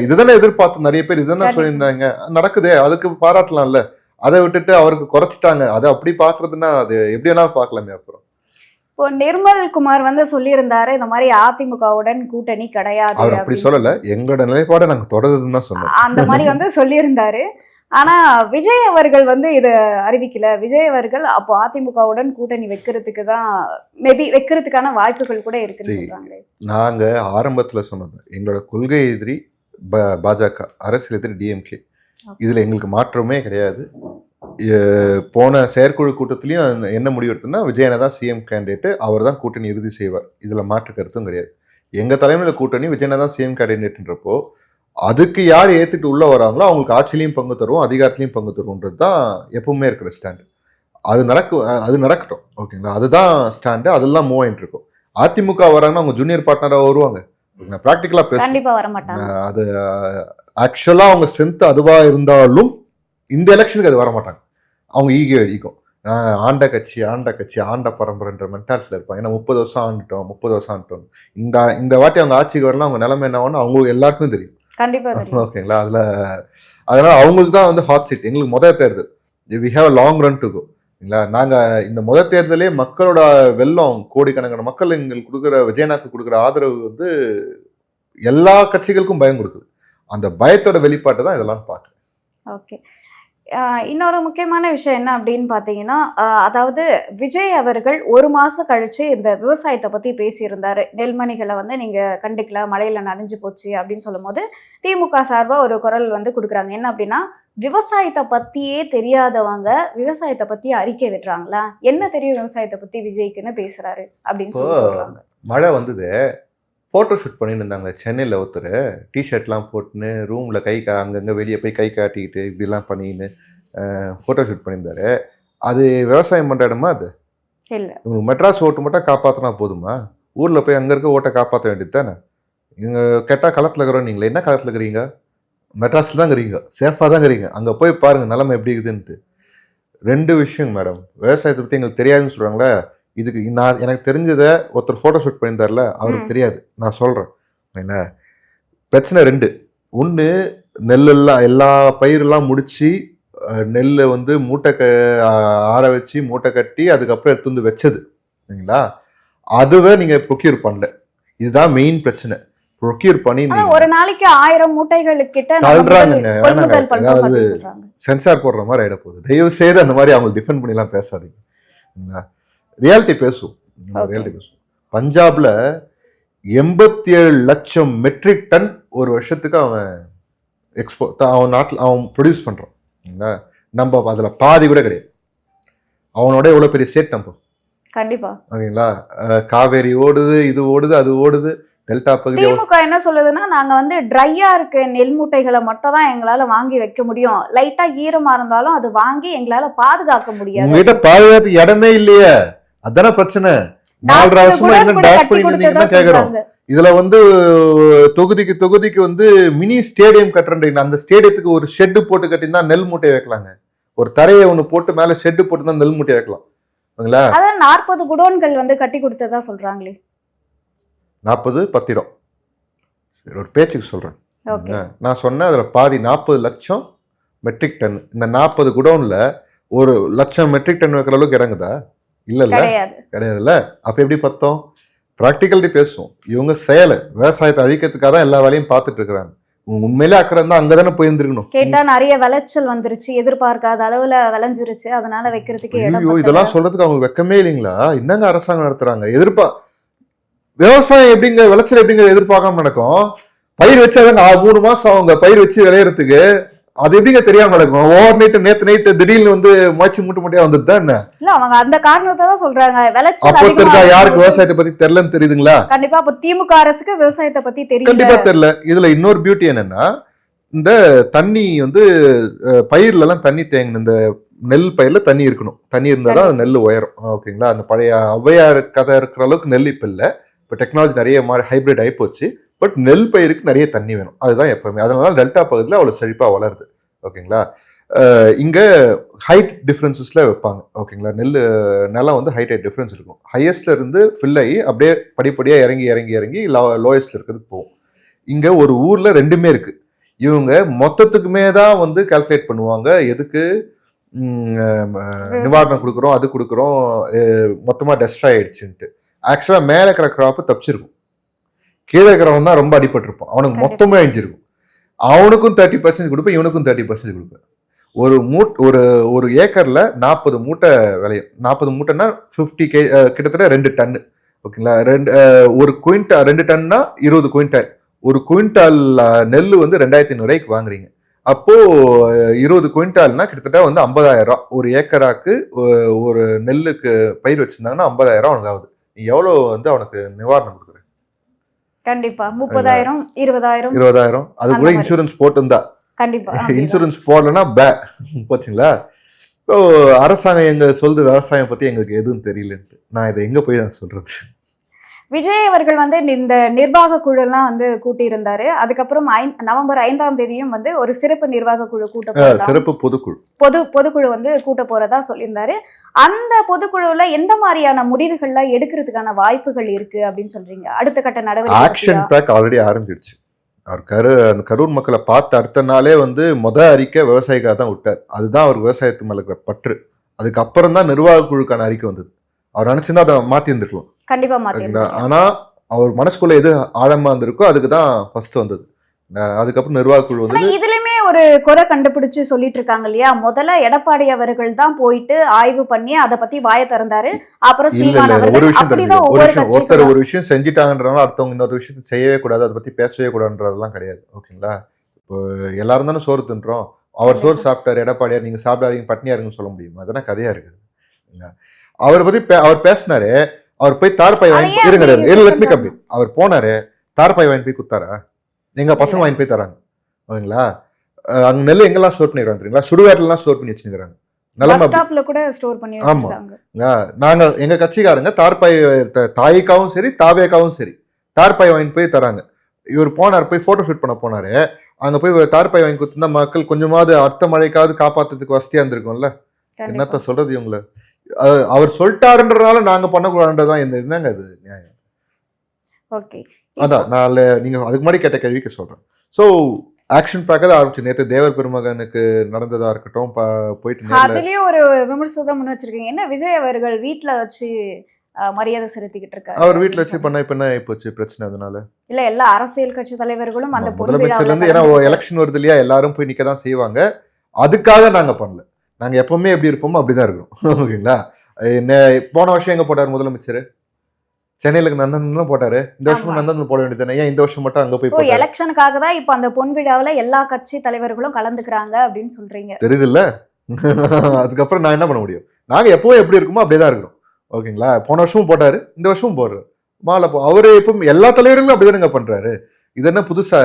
இதுதானே எதிர்பார்த்து நிறைய பேர் இதுதானே சொல்லியிருந்தாங்க. நடக்குதே, அதுக்கு பாராட்டலாம்ல. அதை விட்டுட்டு அவருக்கு குறைச்சிட்டாங்க. அதை அப்படி பாக்குறதுன்னா அது எப்படி வேணாலும் பார்க்கலாமே. அப்புறம் இப்போ நிர்மல் குமார் வந்து சொல்லியிருந்தாரு இந்த மாதிரி அதிமுகவுடன் கூட்டணி கிடையாது. அவர் அப்படி சொல்லல. எங்களோட நிலைப்பாடை நாங்க தொடருதுன்னு தான் சொன்னோம். அந்த மாதிரி வந்து சொல்லியிருந்தாரு. ஆனா விஜய் அவர்கள் வந்து இதை அறிவிக்கல. விஜய் அவர்கள் அப்போ அதிமுகவுடன் கூட்டணி வைக்கிறதுக்கு தான் மேபி வைக்கிறதுக்கான வாய்ப்புகள் கூட இருக்குன்னு சொல்றாங்க. நாங்க ஆரம்பத்துல சொன்னது எங்களோட கொள்கை எதிரி பாஜக, அரசியல் எதிரி டிஎம்கே. இதுல எங்களுக்கு மாற்றமே கிடையாது. போன செயற்குழு கூட்டத்திலையும் என்ன முடிவு எடுத்தோம்னா விஜயனை தான் சிஎம் கேண்டிடேட், அவர் தான் கூட்டணி இறுதி செய்வார். இதுல மாற்று கருத்தும் கிடையாது. எங்க தலைமையில கூட்டணி விஜயனை தான் சிஎம் கேண்டிடேட்ன்றப்போ அதுக்கு யார் ஏத்துட்டு உள்ள வராங்களோ அவங்களுக்கு ஆட்சியிலையும் பங்கு தருவோம், அதிகாரத்திலையும் பங்கு தருவோன்றது தான் எப்பவுமே இருக்கிற ஸ்டாண்டு. அது நடக்கட்டும். ஓகேங்களா? அதுதான் ஸ்டாண்டு. அதெல்லாம் மூவ் ஆயிட்டு இருக்கும். அதிமுக வராங்கன்னா அவங்க ஜூனியர் பார்ட்னராக வருவாங்க. பிராக்டிகலா பேசுறேன். அது ஆக்சுவலா அவங்க ஸ்ட்ரென்த் அதுவா இருந்தாலும் இந்த எலெக்ஷனுக்கு அது வரமாட்டாங்க. அவங்க ஈகோ அடிக்கும். ஆண்ட கட்சி ஆண்ட பரம்பரைன்ற மென்டாலிட்டியில் இருப்பாங்க. ஏன்னா 30 வருஷம் ஆண்டுட்டோம். இந்த வாட்டி அவங்க ஆட்சிக்கு வரலாம், அவங்க நிலைமை என்னவான்னு அவங்க எல்லாருக்கும் தெரியும். ஓகேங்களா? அதனால அவங்களுக்கு தான் வந்து ஹாட் சீட். எங்களுக்கு முதல் தேர்தல். We have long run to go. நாங்க இந்த முதல் தேர்தலே மக்களோட வெள்ளம், கோடிக்கணக்கான மக்கள் எங்களுக்கு கொடுக்குற விஜயனாக்கு கொடுக்குற ஆதரவு வந்து எல்லா கட்சிகளுக்கும் பயம் கொடுக்குது. அந்த பயத்தோட வெளிப்பாட்டை தான் இதெல்லாம் பார்க்குறேன். ஓகே. இன்னொரு முக்கியமான விஷயம் என்ன அப்படின்னு பார்த்தீங்கன்னா, அதாவது விஜய் அவர்கள் 1 மாதம் கழிச்சு இந்த விவசாயத்தை பற்றி பேசியிருந்தார். நெல்மணிகளை வந்து நீங்கள் கண்டுக்கல, மழையில் நனைஞ்சு போச்சு அப்படின்னு சொல்லும் போது திமுக சார்பாக ஒரு குரல் வந்து கொடுக்குறாங்க. என்ன அப்படின்னா, விவசாயத்தை பற்றியே தெரியாதவங்க விவசாயத்தை பற்றி அறிக்கை விடுறாங்களா? என்ன தெரியும் விவசாயத்தை பற்றி விஜய்க்குன்னு பேசுகிறாரு அப்படின்னு சொல்றாங்க. மழை வந்தது, ஃபோட்டோ ஷூட் பண்ணிட்டு இருந்தாங்க சென்னையில். ஒருத்தர் டிஷர்ட்லாம் போட்டுன்னு ரூமில் அங்கங்கே வெளியே போய் கை காட்டிக்கிட்டு இப்படிலாம் பண்ணின்னு ஃபோட்டோ ஷூட் பண்ணியிருந்தாரு. அது விவசாயம் பண்ணுற இடமா? அது இல்லை. உங்களுக்கு மெட்ராஸ் ஓட்டு மட்டும் காப்பாற்றினா போதுமா? ஊரில் போய் அங்கே இருக்க ஓட்டை காப்பாற்ற வேண்டியது தானே. இங்கே கெட்டால் களத்தில் இருக்கிறோம். நீங்களே என்ன களத்தில் இருக்கிறீங்க? மெட்ராஸில் தான் இருக்கிறீங்க, சேஃபாக தான் இருக்கிறீங்க. அங்கே போய் பாருங்கள் நிலைமை எப்படி இருக்குதுன்ட்டு. 2 விஷயம் மேடம். விவசாயத்தை பற்றி எங்களுக்கு தெரியாதுன்னு சொல்கிறாங்களே. இதுக்கு எனக்கு தெரிஞ்சதை ஒருத்தர் ஃபோட்டோ ஷூட் பண்ணியிருந்தார்ல, அவருக்கு தெரியாது. நான் சொல்கிறேன் என்ன பிரச்சனை. 2. 1, நெல்லெல்லாம் எல்லா பயிரெல்லாம் முடித்து நெல் வந்து ஆற வச்சு மூட்டை கட்டி அதுக்கப்புறம் எடுத்து வந்து வச்சது சரிங்களா? அதுவே நீங்கள் ப்ரொக்யூர் பண்ணல. இதுதான் மெயின் பிரச்சனை. ப்ரொக்யூர் பண்ணி ஒரு நாளைக்கு 1000 மூட்டைகளுக்கிட்ட தள்ளுறாங்க. அதாவது சென்சார் போடுற மாதிரி ஆகிட போகுது. தயவு செய்து அந்த மாதிரி அவங்க டிஃபெண்ட் பண்ணிலாம் பேசாதீங்க. ரியாலிட்டி பேசும். பஞ்சாப்ல 87 லட்சம் மெட்ரிக் டன் ஒரு வருஷத்துக்கு அவன் நாட்டில் அவன் ப்ரொடியூஸ் பண்றான். நம்ம அதுல பாதி கூட கிடையாது. அவனோட எவ்வளவு பெரிய ஸ்டேட் நம்ம கண்டிப்பா. ஓகேங்களா? காவேரி ஓடுது, இது ஓடுது, அது ஓடுது. டெல்டா பகுதி திமுக என்ன சொல்லுதுன்னா, நாங்க வந்து ட்ரையா இருக்க நெல் மூட்டைகள மட்டும் தான் எங்களால வாங்கி வைக்க முடியும். லைட்டா ஈரமா இருந்தாலும் அது வாங்கி எங்களால பாதுகாக்க முடியாது. உங்ககிட்ட பாதுகாத்து இடமே இல்லையே, அதான பிரச்சனை. 4.5 40 வருஷமா குடோன் என்ன கூட டாஷ் கட்டி பண்ணிட்டு கொடுத்ததா இருந்தீங்கன்னு கேக்குறோம். சொல்றாங்க. இதுல வந்து தொகுதிக்கு வந்து மினி ஸ்டேடியம் கட்டுறீங்க. அந்த ஸ்டேடியத்துக்கு ஒரு ஷெட் போட்டு கட்டினா நெல் மூட்டை வைக்கலாங்க. ஒரு தரையை ஒண்ணு போட்டு மேல ஷெட் போட்டு தான் நெல் மூட்டை வைக்கலாம். ஓகேங்களா? அதான் 40 குடோன்கள் வந்து கட்டி கொடுத்ததா சொல்றாங்களே. 40 பத்திரம். சரி, ஒரு பேச்சுக்கு சொல்றேன். ஓகே. நான் சொன்னேன் அதுல பாதி 40 லட்சம் மெட்ரிக் டன். இந்த 40 குடோன்ல 1 லட்சம் மெட்ரிக் டன் வைக்கிற அளவுக்கு இறங்குதா? இல்லல்ல, கிடையாது. கிடையாதுல்ல. அப்ப எப்படி பத்தோம்? ப்ராக்டிகல்டி பேசுவோம். இவங்க செயலை விவசாயத்தை அழிக்கிறதுக்காக தான் எல்லா வேலையும் பார்த்துட்டு இருக்கிறாங்க. உண்மையிலே அக்கறை இருந்தா அங்கதானே போயிருந்திருக்கணும். கேட்டா நிறைய விளைச்சல் வந்துருச்சு, எதிர்பார்க்காத அளவுல விளைஞ்சிருச்சு, அதனால வைக்கிறதுக்கு இடம் ஐயோ, பத்தல. இதெல்லாம் சொல்றதுக்கு அவங்களுக்கு வெக்கமே இல்லைங்களா? என்னங்க அரசாங்கம் நடத்துறாங்க? விவசாயம் எப்படிங்க, விளைச்சல் எப்படிங்க எதிர்பார்க்காம நடக்கும்? பயிர் வச்சாதாங்க 3 மாசம் அவங்க பயிர் வச்சு விளையறதுக்கு. அது எப்படிங்க தெரியாம நடக்கும்? ஓவர் நைட்டு நேத்து நைட்டு திடீர்னு வந்து முயற்சி மூட்டையா வந்துட்டு என்ன? இல்ல, அவங்க அந்த காரணத்தை தான் சொல்றாங்க. விளைச்சல் அப்போ அதிகமா தெரிஞ்சா யாருக்கு இருக்கும்போது விவசாயத்தை பத்தி தெரியலன்னு தெரியுதுங்களா? கண்டிப்பா அப்ப திமுக அரசுக்கு விவசாயத்தை பத்தி தெரியல. கண்டிப்பா தெரியல. இதுல இன்னொரு பியூட்டி என்னன்னா, இந்த தண்ணி வந்து பயிர்ல எல்லாம் தண்ணி தேங்கணும். இந்த நெல் பயிர்ல தண்ணி இருக்கணும். தண்ணி இருந்தாதான் அது நெல் உயரும். ஓகேங்களா? அந்த பழைய ஔவையார் கதை இருக்கிற அளவுக்கு நெல் இப்ப இல்ல. இப்ப டெக்னாலஜி நிறைய மாதிரி ஹைபிரிட் ஆகி போச்சு. பட் நெல் பயிருக்கு நிறைய தண்ணி வேணும். அதுதான் எப்பவுமே. அதனால டெல்டா பகுதியில் அவ்வளவு செழிப்பா வளருது. ஓகேங்களா? இங்க ஹைட் டிஃபரன்சஸ்ல வைப்பாங்க. ஓகேங்களா? நிலம் வந்து ஹைட் டிஃபரன்ஸ் இருக்கும். ஹையஸ்ட்ல இருந்து ஃபில் ஆகி அப்படியே படிப்படியா இறங்கி இறங்கி இறங்கி லோயஸ்ட்ல இருக்கிறது போகும். இங்க ஒரு ஊர்ல ரெண்டுமே இருக்கு. இவங்க மொத்தத்துக்குமே தான் வந்து கால்குலேட் பண்ணுவாங்க. எதுக்கு நிவாரணம் கொடுக்குறோம், அது கொடுக்குறோம், மொத்தமா டெஸ்ட்ராய் ஆயிடுச்சுன்ட்டு. ஆக்சுவலா மேல இருக்கிற கிராப் தப்பிச்சிருக்கும். கீழே இருக்கிறவன் தான் ரொம்ப அடிபட்டிருப்பான். அவனுக்கு மொத்தமே அழிஞ்சிருக்கும். அவனுக்கும் 30% கொடுப்பேன், இவனுக்கும் 30% கொடுப்பேன். ஒரு ஏக்கர்ல 40 மூட்டை விளையும். 40 மூட்டைன்னா 50 கிட்டத்தட்ட 2 டன்னு. ஓகேங்களா? ஒரு குவிண்டால் 2 டன்னா 20 குவிண்டால். ஒரு குவிண்டால் நெல் வந்து 2500 ரூபாய்க்கு வாங்குறீங்க. அப்போ 20 குவிண்டால்னா கிட்டத்தட்ட வந்து 50,000 ஒரு ஏக்கராக்கு. ஒரு நெல்லுக்கு பயிர் வச்சிருந்தாங்கன்னா 50,000 அவனுக்கு ஆகுது. நீ எவ்வளவு வந்து அவனுக்கு நிவாரணம் கொடுக்குற? கண்டிப்பா 30,000 20,000 20,000. அது கூட இன்சூரன்ஸ் போட்டுருந்தா. கண்டிப்பா. இன்சூரன்ஸ் போடலன்னா போச்சுங்களா? இப்போ அரசாங்கம் எங்க சொல்லுது விவசாயம் பத்தி எங்களுக்கு எதுவும் தெரியலன்ட்டு. நான் இதை எங்க போய் நான் சொல்றது? விஜய் அவர்கள் வந்து இந்த நிர்வாக குழு எல்லாம் வந்து கூட்டி இருந்தாரு. அதுக்கப்புறம் நவம்பர் 5ஆம் தேதியும் வந்து ஒரு சிறப்பு நிர்வாக குழு சிறப்பு பொதுக்குழு பொதுக்குழு வந்து கூட்ட போறதா சொல்லியிருந்தாரு. அந்த பொதுக்குழுல எந்த மாதிரியான முடிவுகள்லாம் எடுக்கிறதுக்கான வாய்ப்புகள் இருக்கு அப்படின்னு சொல்றீங்க? அடுத்த கட்ட நடவடிக்கை ஆக்ஷன் பேக் ஆல்ரெடி ஆரம்பிச்சிடுச்சு. அவர் அந்த கரூர் மக்களை பார்த்து அடுத்த நாளே வந்து அறிக்கை விவசாயிக்காக தான் விட்டார். அதுதான் அவர் விவசாயத்து மேல இருக்கிற பற்று. அதுக்கப்புறம் தான் நிர்வாக குழுக்கான அறிக்கை வந்தது. அவர் நினைச்சிருந்தா அதை மாத்தி இருந்துருக்கலாம். கண்டிப்பா மாத்தி. ஆனா அவர் மனசுக்குள்ள எது ஆழமா இருந்திருக்கோ அதுக்கு தான் ஃபர்ஸ்ட் வந்தது. அதுக்கப்புறம் நிர்வாக குழு வந்து இதுலயுமே ஒரு குறை கண்டுபிடிச்சு சொல்லிட்டு இருக்காங்க இல்லையா? முதல்ல எடப்பாடி அவர்கள் தான் போயிட்டு ஆய்வு பண்ணி அதை பத்தி வாய திறந்தாரு. அப்புறம் சீமான் ஒரு விஷயம் ஒருத்தர் ஒரு விஷயம் செஞ்சுட்டாங்கன்றனால அடுத்தவங்க இன்னொரு விஷயத்தை செய்யவே கூடாது, அதை பத்தி பேசவே கூடாதுன்றதெல்லாம் கிடையாது. ஓகேங்களா? இப்போ எல்லாரும் தானே சோறு தின்றோம். அவர் சோறு சாப்பிட்டாரு எடப்பாடியார், நீங்க சாப்பிடாதீங்க பட்னியா இருக்குன்னு சொல்ல முடியுமா? அதெல்லாம் கதையா இருக்குது. அவரை பத்தி அவர் பேசினாரு. அவர் போய் தார்பாய் வாங்கி அவர் போனாரு. தார்பாய் வாங்கி போய் குத்தாரா? எங்க பசங்க வாங்கி போய் தராங்க. ஓகேங்களா? அங்க நெல் எங்கெல்லாம் ஸ்டோர் பண்ணிடுறாங்க தெரியுங்களா? சுடுகாட்டுலாம் ஸ்டோர் பண்ணி வச்சுக்கிறாங்க. ஆமா, நாங்க எங்க கட்சிக்காரங்க தார்பாய் தாய்க்காவும் சரி தாவேக்காவும் சரி தார்பாய் வாங்கி போய் தராங்க. இவர் போனார், போய் போட்டோ ஷூட் பண்ண போனாரு. அங்க போய் தார்பாய் வாங்கி கொடுத்தா மக்கள் கொஞ்சமாவது அடுத்த மழைக்காவது காப்பாத்துறதுக்கு வசதியா இருந்திருக்கும்ல. என்னத்த சொல்றது இவங்கள? அவர் சொல்லிட்டாருன்றதுனால நாங்க பண்ணக்கூடாதுன்றதான் என்னங்க அது நியாயம்? அதான் நான் நீங்க அதுக்கு முன்னாடி கேட்ட கேள்விக்கு சொல்றேன். ஸோ ஆக்ஷன் பேக் தான் ஆரம்பிச்சு. நேற்று தேவர் பெருமகனுக்கு நடந்ததா இருக்கட்டும், போயிட்டு அதுலயும் ஒரு விமர்சனம் முன் வச்சிருக்கீங்க. என்ன விஜய் அவர்கள் வீட்டுல வச்சு மரியாதை செலுத்திக்கிட்டு இருக்காரு. அவர் வீட்டுல வச்சு பண்ண இப்ப என்ன ஆயிப்போச்சு பிரச்சனை? அதனால இல்ல, எல்லா அரசியல் கட்சி தலைவர்களும் அந்த முதலமைச்சர்ல இருந்து, ஏன்னா எலெக்ஷன் வருது இல்லையா, எல்லாரும் போய் நிக்கதான் செய்வாங்க. அதுக்காக நாங்க பண்ணல. நாங்க எப்பவுமே எப்படி இருப்போமோ அப்படிதான் இருக்கிறோம். ஓகேங்களா? போன வருஷம் எங்க போட்டாரு முதலமைச்சர்? சென்னையில நந்தன் போட்டாரு. இந்த வருஷம் நந்தன் போட வேண்டியது. ஏன் இந்த வருஷம் மட்டும் அங்க போய் எலெக்ஷனுக்காக தான் இப்ப அந்த பொன் விழாவில் எல்லா கட்சி தலைவர்களும் கலந்துக்கிறாங்க அப்படின்னு சொல்றீங்க. தெரியுது இல்ல? அதுக்கப்புறம் நான் என்ன பண்ண முடியும்? நாங்க எப்பவும் எப்படி இருக்குமோ அப்படியேதான் இருக்கிறோம். ஓகேங்களா? போன வருஷமும் போட்டாரு, இந்த வருஷமும் போடுறாரு. மாலை அவரு எப்பவும் எல்லா தலைவர்களும் அப்படிதானுங்க பண்றாரு. இது என்ன புதுசா?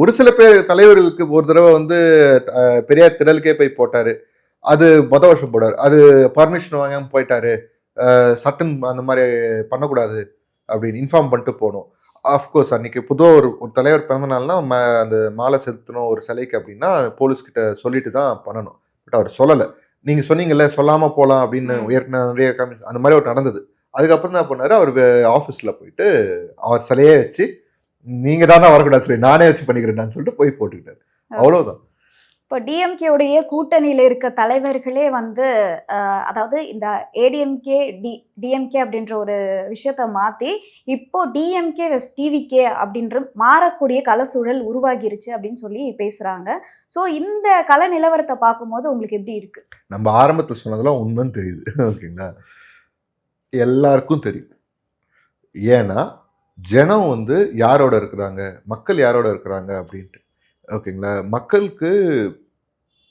ஒரு சில பேர் தலைவர்களுக்கு ஒரு தடவை வந்து பெரியார் திடலுக்கே போய் போட்டாரு. அது வருஷம் போட்டாரு. அது பர்மிஷன் வாங்காம போயிட்டாரு. சட்டன் அந்த மாதிரி பண்ணக்கூடாது அப்படின்னு இன்ஃபார்ம் பண்ணிட்டு போகணும். அஃப்கோர்ஸ் அன்னைக்கு பொதுவாக ஒரு தலைவர் பிறந்த நாள்னா அந்த மாலை செலுத்தணும் ஒரு சிலைக்கு அப்படின்னா போலீஸ் கிட்ட சொல்லிட்டு தான் பண்ணணும். பட் அவர் சொல்லலை. நீங்க சொன்னீங்கல்ல சொல்லாம போலாம் அப்படின்னு நிறைய அந்த மாதிரி ஒரு நடந்தது. அதுக்கப்புறம் தான் பண்ணாரு, அவர் ஆஃபீஸ்ல போயிட்டு அவர் சிலையே வச்சு நீங்க தானே வரக்கூடாது சொல்லி நானே வச்சு பண்ணிக்கிறேன்னு சொல்லிட்டு போய் போட்டுக்கிட்டாரு. அவ்வளவுதான். இப்போ டிஎம்கேவுடைய கூட்டணியில் இருக்க தலைவர்களே வந்து அதாவது இந்த ஏடிஎம்கே டிஎம்கே அப்படின்ற ஒரு விஷயத்த மாற்றி இப்போ டிஎம்கே வெஸ் டிவிகே அப்படின்ற மாறக்கூடிய கலசூழல் உருவாகிருச்சு அப்படின்னு சொல்லி பேசுகிறாங்க. ஸோ இந்த கல நிலவரத்தை பார்க்கும்போது உங்களுக்கு எப்படி இருக்கு? நம்ம ஆரம்பத்தில் சொன்னதெல்லாம் உண்மைன்னு தெரியுது. ஓகேங்களா? எல்லாருக்கும் தெரியும். ஏன்னா ஜனம் வந்து யாரோட இருக்கிறாங்க, மக்கள் யாரோட இருக்கிறாங்க அப்படின்ட்டு. ஓகேங்களா? மக்களுக்கு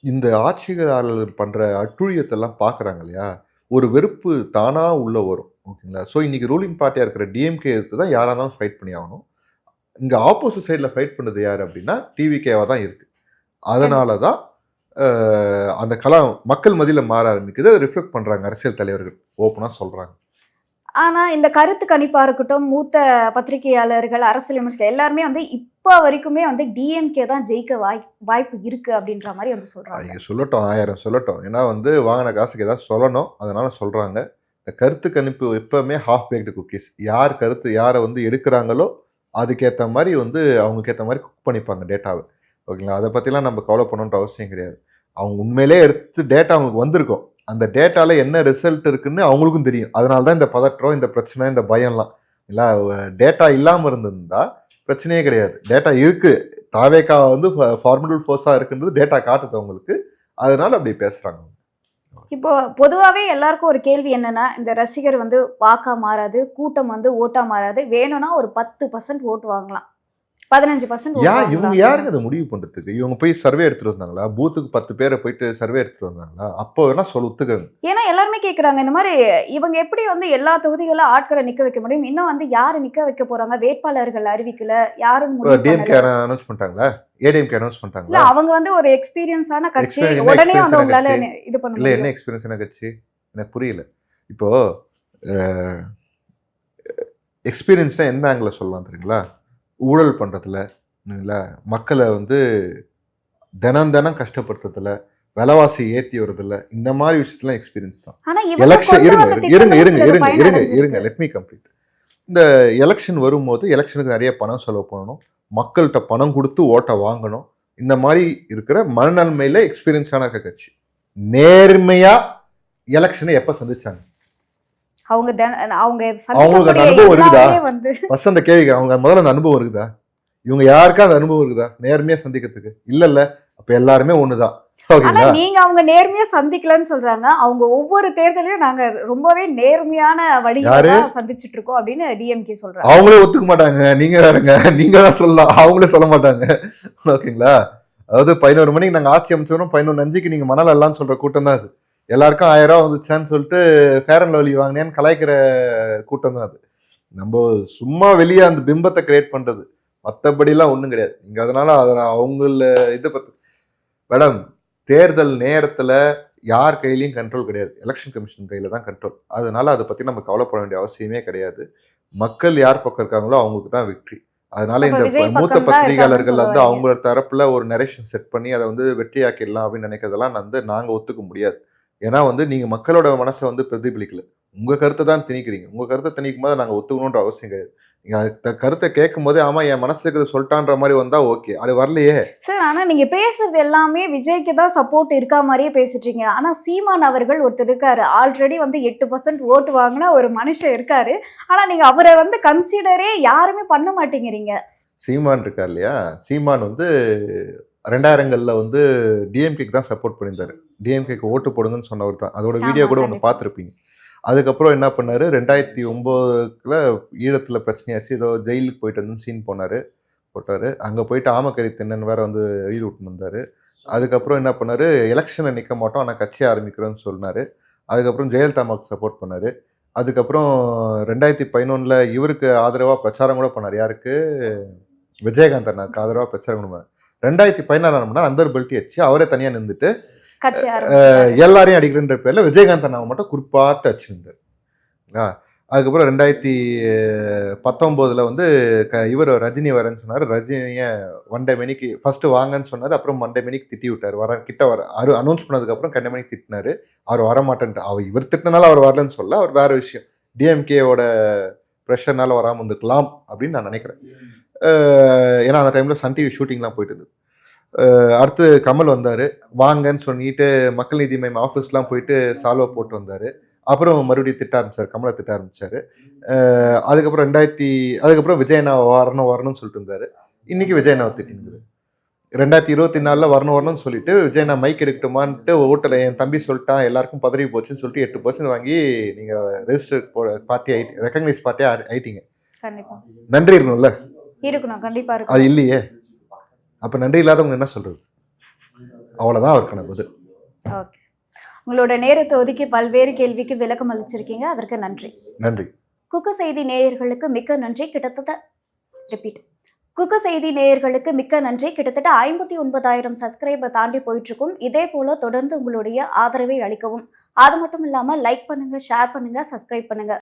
இந்த ஆட்சியாளர்கள் பண்ற அட்டூழியத்தெல்லாம் பார்க்குறாங்க இல்லையா? ஒரு வெறுப்பு தானா உள்ள வரும். ஓகேங்களா? ஸோ இன்னைக்கு ரூலிங் பார்ட்டியா இருக்கிற டிஎம்கே எதிர்த்து தான் யாரா இருந்தாலும் ஃபைட் பண்ணி ஆகணும். இங்க ஆப்போசிட் சைடில் ஃபைட் பண்ணது யார் அப்படின்னா டிவிகேவா தான் இருக்கு. அதனால தான் அந்த கலாம் மக்கள் மத்தியில் மாற ஆரம்பிக்குது. அதை ரிஃப்ளெக்ட் பண்றாங்க அரசியல் தலைவர்கள், ஓப்பனா சொல்றாங்க. ஆனால் இந்த கருத்து கணிப்பாக இருக்கட்டும், மூத்த பத்திரிகையாளர்கள், அரசியல் விமர்சகர்கள் எல்லாருமே வந்து இப்போ வரைக்குமே வந்து டிஎம்கே தான் ஜெயிக்க வாய்ப்பு இருக்கு அப்படின்ற மாதிரி வந்து சொல்றாங்க. அவங்க சொல்லட்டும், 1000 சொல்லட்டும். ஏன்னா வந்து வாங்கின காசுக்கு ஏதாவது சொல்லணும், அதனால சொல்றாங்க. இந்த கருத்து கணிப்பு எப்பவுமே ஹாஃப் பேக்டு குக்கீஸ். யார் கருத்து யாரை வந்து எடுக்கிறாங்களோ அதுக்கேற்ற மாதிரி வந்து அவங்களுக்கு ஏற்ற மாதிரி குக் பண்ணிப்பாங்க டேட்டாவை. ஓகேங்களா? அதை பற்றிலாம் நம்ம கவலை பண்ணணுன்ற அவசியம் கிடையாது. அவங்க உண்மையிலே எடுத்து டேட்டா அவங்களுக்கு வந்திருக்கும். அந்த டேட்டால என்ன ரிசல்ட் இருக்குன்னு அவங்களுக்கும் தெரியும். அதனால தான் இந்த பதற்றம், இந்த பிரச்சனை, இந்த பயம்லாம். இல்லை டேட்டா இல்லாமல் இருந்திருந்தா பிரச்சனையே கிடையாது. டேட்டா இருக்கு. தாவேகா வந்து ஃபார்முலல் ஃபோர்ஸாக இருக்குன்றது டேட்டா காட்டுது அவங்களுக்கு. அதனால அப்படி பேசுறாங்க. இப்போ பொதுவாகவே எல்லாருக்கும் ஒரு கேள்வி என்னன்னா, இந்த ரசிகர் வந்து வாக்கா மாறாது, கூட்டம் வந்து ஓட்டா மாறாது. வேணும்னா ஒரு 10% ஓட்டு வாங்கலாம், 15% இவங்க யாருங்க அதை முடிவு பண்றதுக்கு? இவங்க போய் சர்வே எடுத்துட்டு வந்தாங்களா? பூத்துக்கு 10 பேரை போயிட்டு சர்வே எடுத்துட்டு வந்தாங்களா? அப்போ வேணா ஒத்துக்கங்க. ஏன்னா எல்லாருமே கேட்குறாங்க இந்த மாதிரி இவங்க எப்படி வந்து எல்லா தொகுதிகளும் ஆட்களை நிக்க வைக்க முடியும்? இன்னும் வந்து யாரு நிக்க வைக்க போறாங்க? வேட்பாளர்கள் அறிவிக்கல, யாரும் டிஎம்கே அனௌன்ஸ் பண்ணிட்டாங்களா? ஏடிஎம்கே அனௌன்ஸ் பண்ணிட்டாங்களா? அவங்க வந்து ஒரு எக்ஸ்பீரியன்ஸான கட்சி, உடனே வந்து அவங்களால இது பண்ண இல்ல. என்ன எக்ஸ்பீரியன்ஸான கட்சி எனக்கு புரியல. இப்போ எக்ஸ்பீரியன்ஸ்னா எந்த ஆங்கிள் சொல்லலாம் தெரியுங்களா? ஊழல் பண்ணுறதுல, மக்களை வந்து தினம் கஷ்டப்படுத்துறதுல, விலைவாசி ஏற்றி வருதுல, இந்த மாதிரி விஷயத்துலாம் எக்ஸ்பீரியன்ஸ் தான். எலெக்ஷன் இருங்க லெட் மீ கம்ப்ளீட். இந்த எலெக்ஷன் வரும்போது எலெக்ஷனுக்கு நிறைய பணம் செலவு பண்ணணும், மக்கள்கிட்ட பணம் கொடுத்து ஓட்டை வாங்கணும். இந்த மாதிரி இருக்கிற மனநன்மையில எக்ஸ்பீரியன்ஸான கட்சி. நேர்மையா எலெக்ஷனை எப்ப சந்திச்சாங்க? அவங்களுக்கு அந்த அனுபவம் இருக்குதா? ஃபர்ஸ்ட் அந்த கேள்வி, அவங்க முதல்ல அந்த அனுபவம் இருக்குதா? இவங்க யாருக்கா அந்த அனுபவம் இருக்குதா நேர்மையா சந்திக்கிறதுக்கு? இல்ல. அப்ப எல்லாருமே ஒண்ணுதான். நீங்க அவங்க நேர்மையா சந்திக்கலன்னு சொல்றாங்க. அவங்க ஒவ்வொரு தேர்தலையும் நாங்க ரொம்பவே நேர்மையான வழியில சந்திச்சுட்டு இருக்கோம் அப்படின்னு டிஎம்கே சொல்றாங்க. அவங்களே ஒத்துக்க மாட்டாங்க. நீங்க வேறங்க, நீங்க தான் சொல்லலாம், அவங்களே சொல்ல மாட்டாங்க. ஓகேங்களா? அதாவது 11 மணிக்கு நாங்க ஆட்சி அமைச்சோம், 11:05 நீங்க மணல் எல்லாம் சொல்ற கூட்டம் தான் அது. எல்லாருக்கும் 1000 ரூபா வந்துச்சான்னு சொல்லிட்டு ஃபேர் அண்ட் லவ்லி வாங்கினேன்னு கலாய்க்கிற கூட்டம் தான் அது. நம்ம சும்மா வெளியே அந்த பிம்பத்தை கிரியேட் பண்றது, மற்றபடிலாம் ஒன்றும் கிடையாது. நீங்க அதனால அவங்கள இதை பத்தி மேடம், தேர்தல் நேரத்துல யார் கையிலையும் கண்ட்ரோல் கிடையாது, எலெக்ஷன் கமிஷன் கையில தான் கண்ட்ரோல். அதனால அதை பத்தி நம்ம கவலைப்பட வேண்டிய அவசியமே கிடையாது. மக்கள் யார் பக்கம் இருக்காங்களோ அவங்களுக்கு தான் வெற்றி. அதனால இந்த மூத்த பத்திரிகையாளர்கள் வந்து அவங்க தரப்புல ஒரு நரேஷன் செட் பண்ணி அதை வந்து வெற்றியாக்கிடலாம் அப்படின்னு நினைக்கிறதெல்லாம் வந்து நாங்க ஒத்துக்க முடியாது. ஏன்னா வந்து நீங்க மக்களோட மனசை வந்து பிரதிபலிக்கல, உங்க கருத்தை தான் திணிக்கிறீங்க. உங்க கருத்தை திணிக்கும் போது நாங்க ஒத்துக்கணுன்ற அவசியம் கிடையாது. நீங்க கருத்தை கேட்கும் போதே ஆமா என் மனசுக்கு சொல்லிட்டான்ற மாதிரி வந்தா ஓகே, அது வரலையே சார். ஆனா நீங்க பேசுறது எல்லாமே விஜய்க்கு தான் சப்போர்ட் இருக்கா மாதிரியே பேசிட்டீங்க. ஆனா சீமான் அவர்கள் ஒருத்தர் இருக்காரு, ஆல்ரெடி வந்து 8% ஓட்டு வாங்கின ஒரு மனுஷன் இருக்காரு. ஆனா நீங்க அவரை வந்து கன்சிடரே யாருமே பண்ண மாட்டேங்கிறீங்க. சீமான் இருக்கார் இல்லையா? சீமான் வந்து 2000ங்கள்ல வந்து டிஎம்கேக்கு தான் சப்போர்ட் பண்ணியிருந்தாரு. டிஎம்கேக்கு ஓட்டு போடுங்கன்னு சொன்னவர் தான். அதோட வீடியோ கூட ஒன்று பார்த்துருப்பீங்க. அதுக்கப்புறம் என்ன பண்ணாரு, 2009ல ஈழத்துல பிரச்சனையாச்சு, ஏதோ ஜெயிலுக்கு போயிட்டு வந்து சீன் போட்டாரு. அங்க போயிட்டு ஆமக்கறி தின்னன் வேற வந்து ரீல் விட்டு வந்தாரு. அதுக்கப்புறம் என்ன பண்ணாரு, எலெக்ஷனை நிற்க மாட்டோம் ஆனால் கட்சி ஆரம்பிக்கிறோன்னு சொன்னாரு. அதுக்கப்புறம் ஜெயலலிதாவுக்கு சப்போர்ட் பண்ணாரு. அதுக்கப்புறம் 2011 இவருக்கு ஆதரவா பிரச்சாரம் கூட பண்ணார். யாருக்கு? விஜயகாந்த் அண்ணாக்கு ஆதரவா பிரச்சாரம் கூட பண்ணார். 2016 என்ன பண்ணார், அந்தர் பெல்ட்டி அடிச்சு அவரே தனியா நின்றுட்டு கட்சி ஆரம்பிச்சாரு. எல்லாரையும் அடிக்கிறன்ற பேர்ல விஜயகாந்த் அண்ணாவை மட்டும் குறிப்பாட்டு அடிச்சிருந்தார். அதுக்கப்புறம் 2019 வந்து இவர் ரஜினி வரேன்னு சொன்னார். ரஜினியை வண்டை மணிக்கு ஃபர்ஸ்ட் வாங்கன்னு சொன்னார். அப்புறம் மண்டை மணிக்கு திட்டி விட்டார். கிட்ட வர அனௌன்ஸ் பண்ணதுக்கப்புறம் கண்டை மணிக்கு திட்டினாரு. அவர் வரமாட்டேன்ட்டு. இவர் திட்டினால அவர் வரலன்னு சொல்ல, அவர் வேற விஷயம். டிஎம்கேவோட ப்ரெஷர்னால வராமல் இருந்துக்கலாம் அப்படின்னு நான் நினைக்கிறேன். ஏன்னா அந்த டைம்ல சன் டிவி ஷூட்டிங்லாம் போயிட்டு இருந்தது. அடுத்து கமல் வந்தார். வாங்கன்னு சொல்லிட்டு மக்கள் நீதி மய்யம் ஆஃபீஸ்லாம் போயிட்டு சால்வை போட்டு வந்தார். அப்புறம் மறுபடியும் திட்ட ஆரம்பிச்சார். கமலை திட்ட ஆரம்பிச்சார். அதுக்கப்புறம் அதுக்கப்புறம் விஜயண்ணா வரணும்னு சொல்லிட்டு இருந்தார். இன்னைக்கு விஜயண்ணாவை திட்டிருந்தாரு. 2024 வரணும்னு சொல்லிட்டு விஜயண்ணா மைக் எடுக்கட்டுமான்ட்டு ஓட்டல என் தம்பி சொல்லிட்டான், எல்லாருக்கும் பதவி போச்சுன்னு சொல்லிட்டு 8% வாங்கி நீங்க ரெஜிஸ்டர் பார்ட்டி ரெகக்னைஸ் பார்ட்டியா ஆயிட்டீங்க. கண்டிப்பா நன்றி இருக்கணும்ல? இருக்கணும், கண்டிப்பா அது இருக்கும். இல்லையே. அப்ப நன்றி இல்லாதவங்க என்ன சொல்றது? அவ்வளவுதான் அவருக்கான பதில். ஓகே, உங்களோட நேரத்தை ஒதுக்கி பல்வேறு கேள்விக்கு விளக்கம் அளிச்சிருக்கீங்க, அதற்கு நன்றி. நன்றி. குக்கு செய்தி நேயர்களுக்கு மிக்க நன்றி. குக்கு செய்தி நேயர்களுக்கு மிக்க நன்றி. கிட்டத்தட்ட 59,000 சப்ஸ்கிரைபர் தாண்டி போயிட்டு இருக்கும். இதே போல தொடர்ந்து உங்களுடைய ஆதரவை அளிக்கவும். அது மட்டும் இல்லாம லைக் பண்ணுங்க, ஷேர் பண்ணுங்க, சப்ஸ்கிரைப் பண்ணுங்க.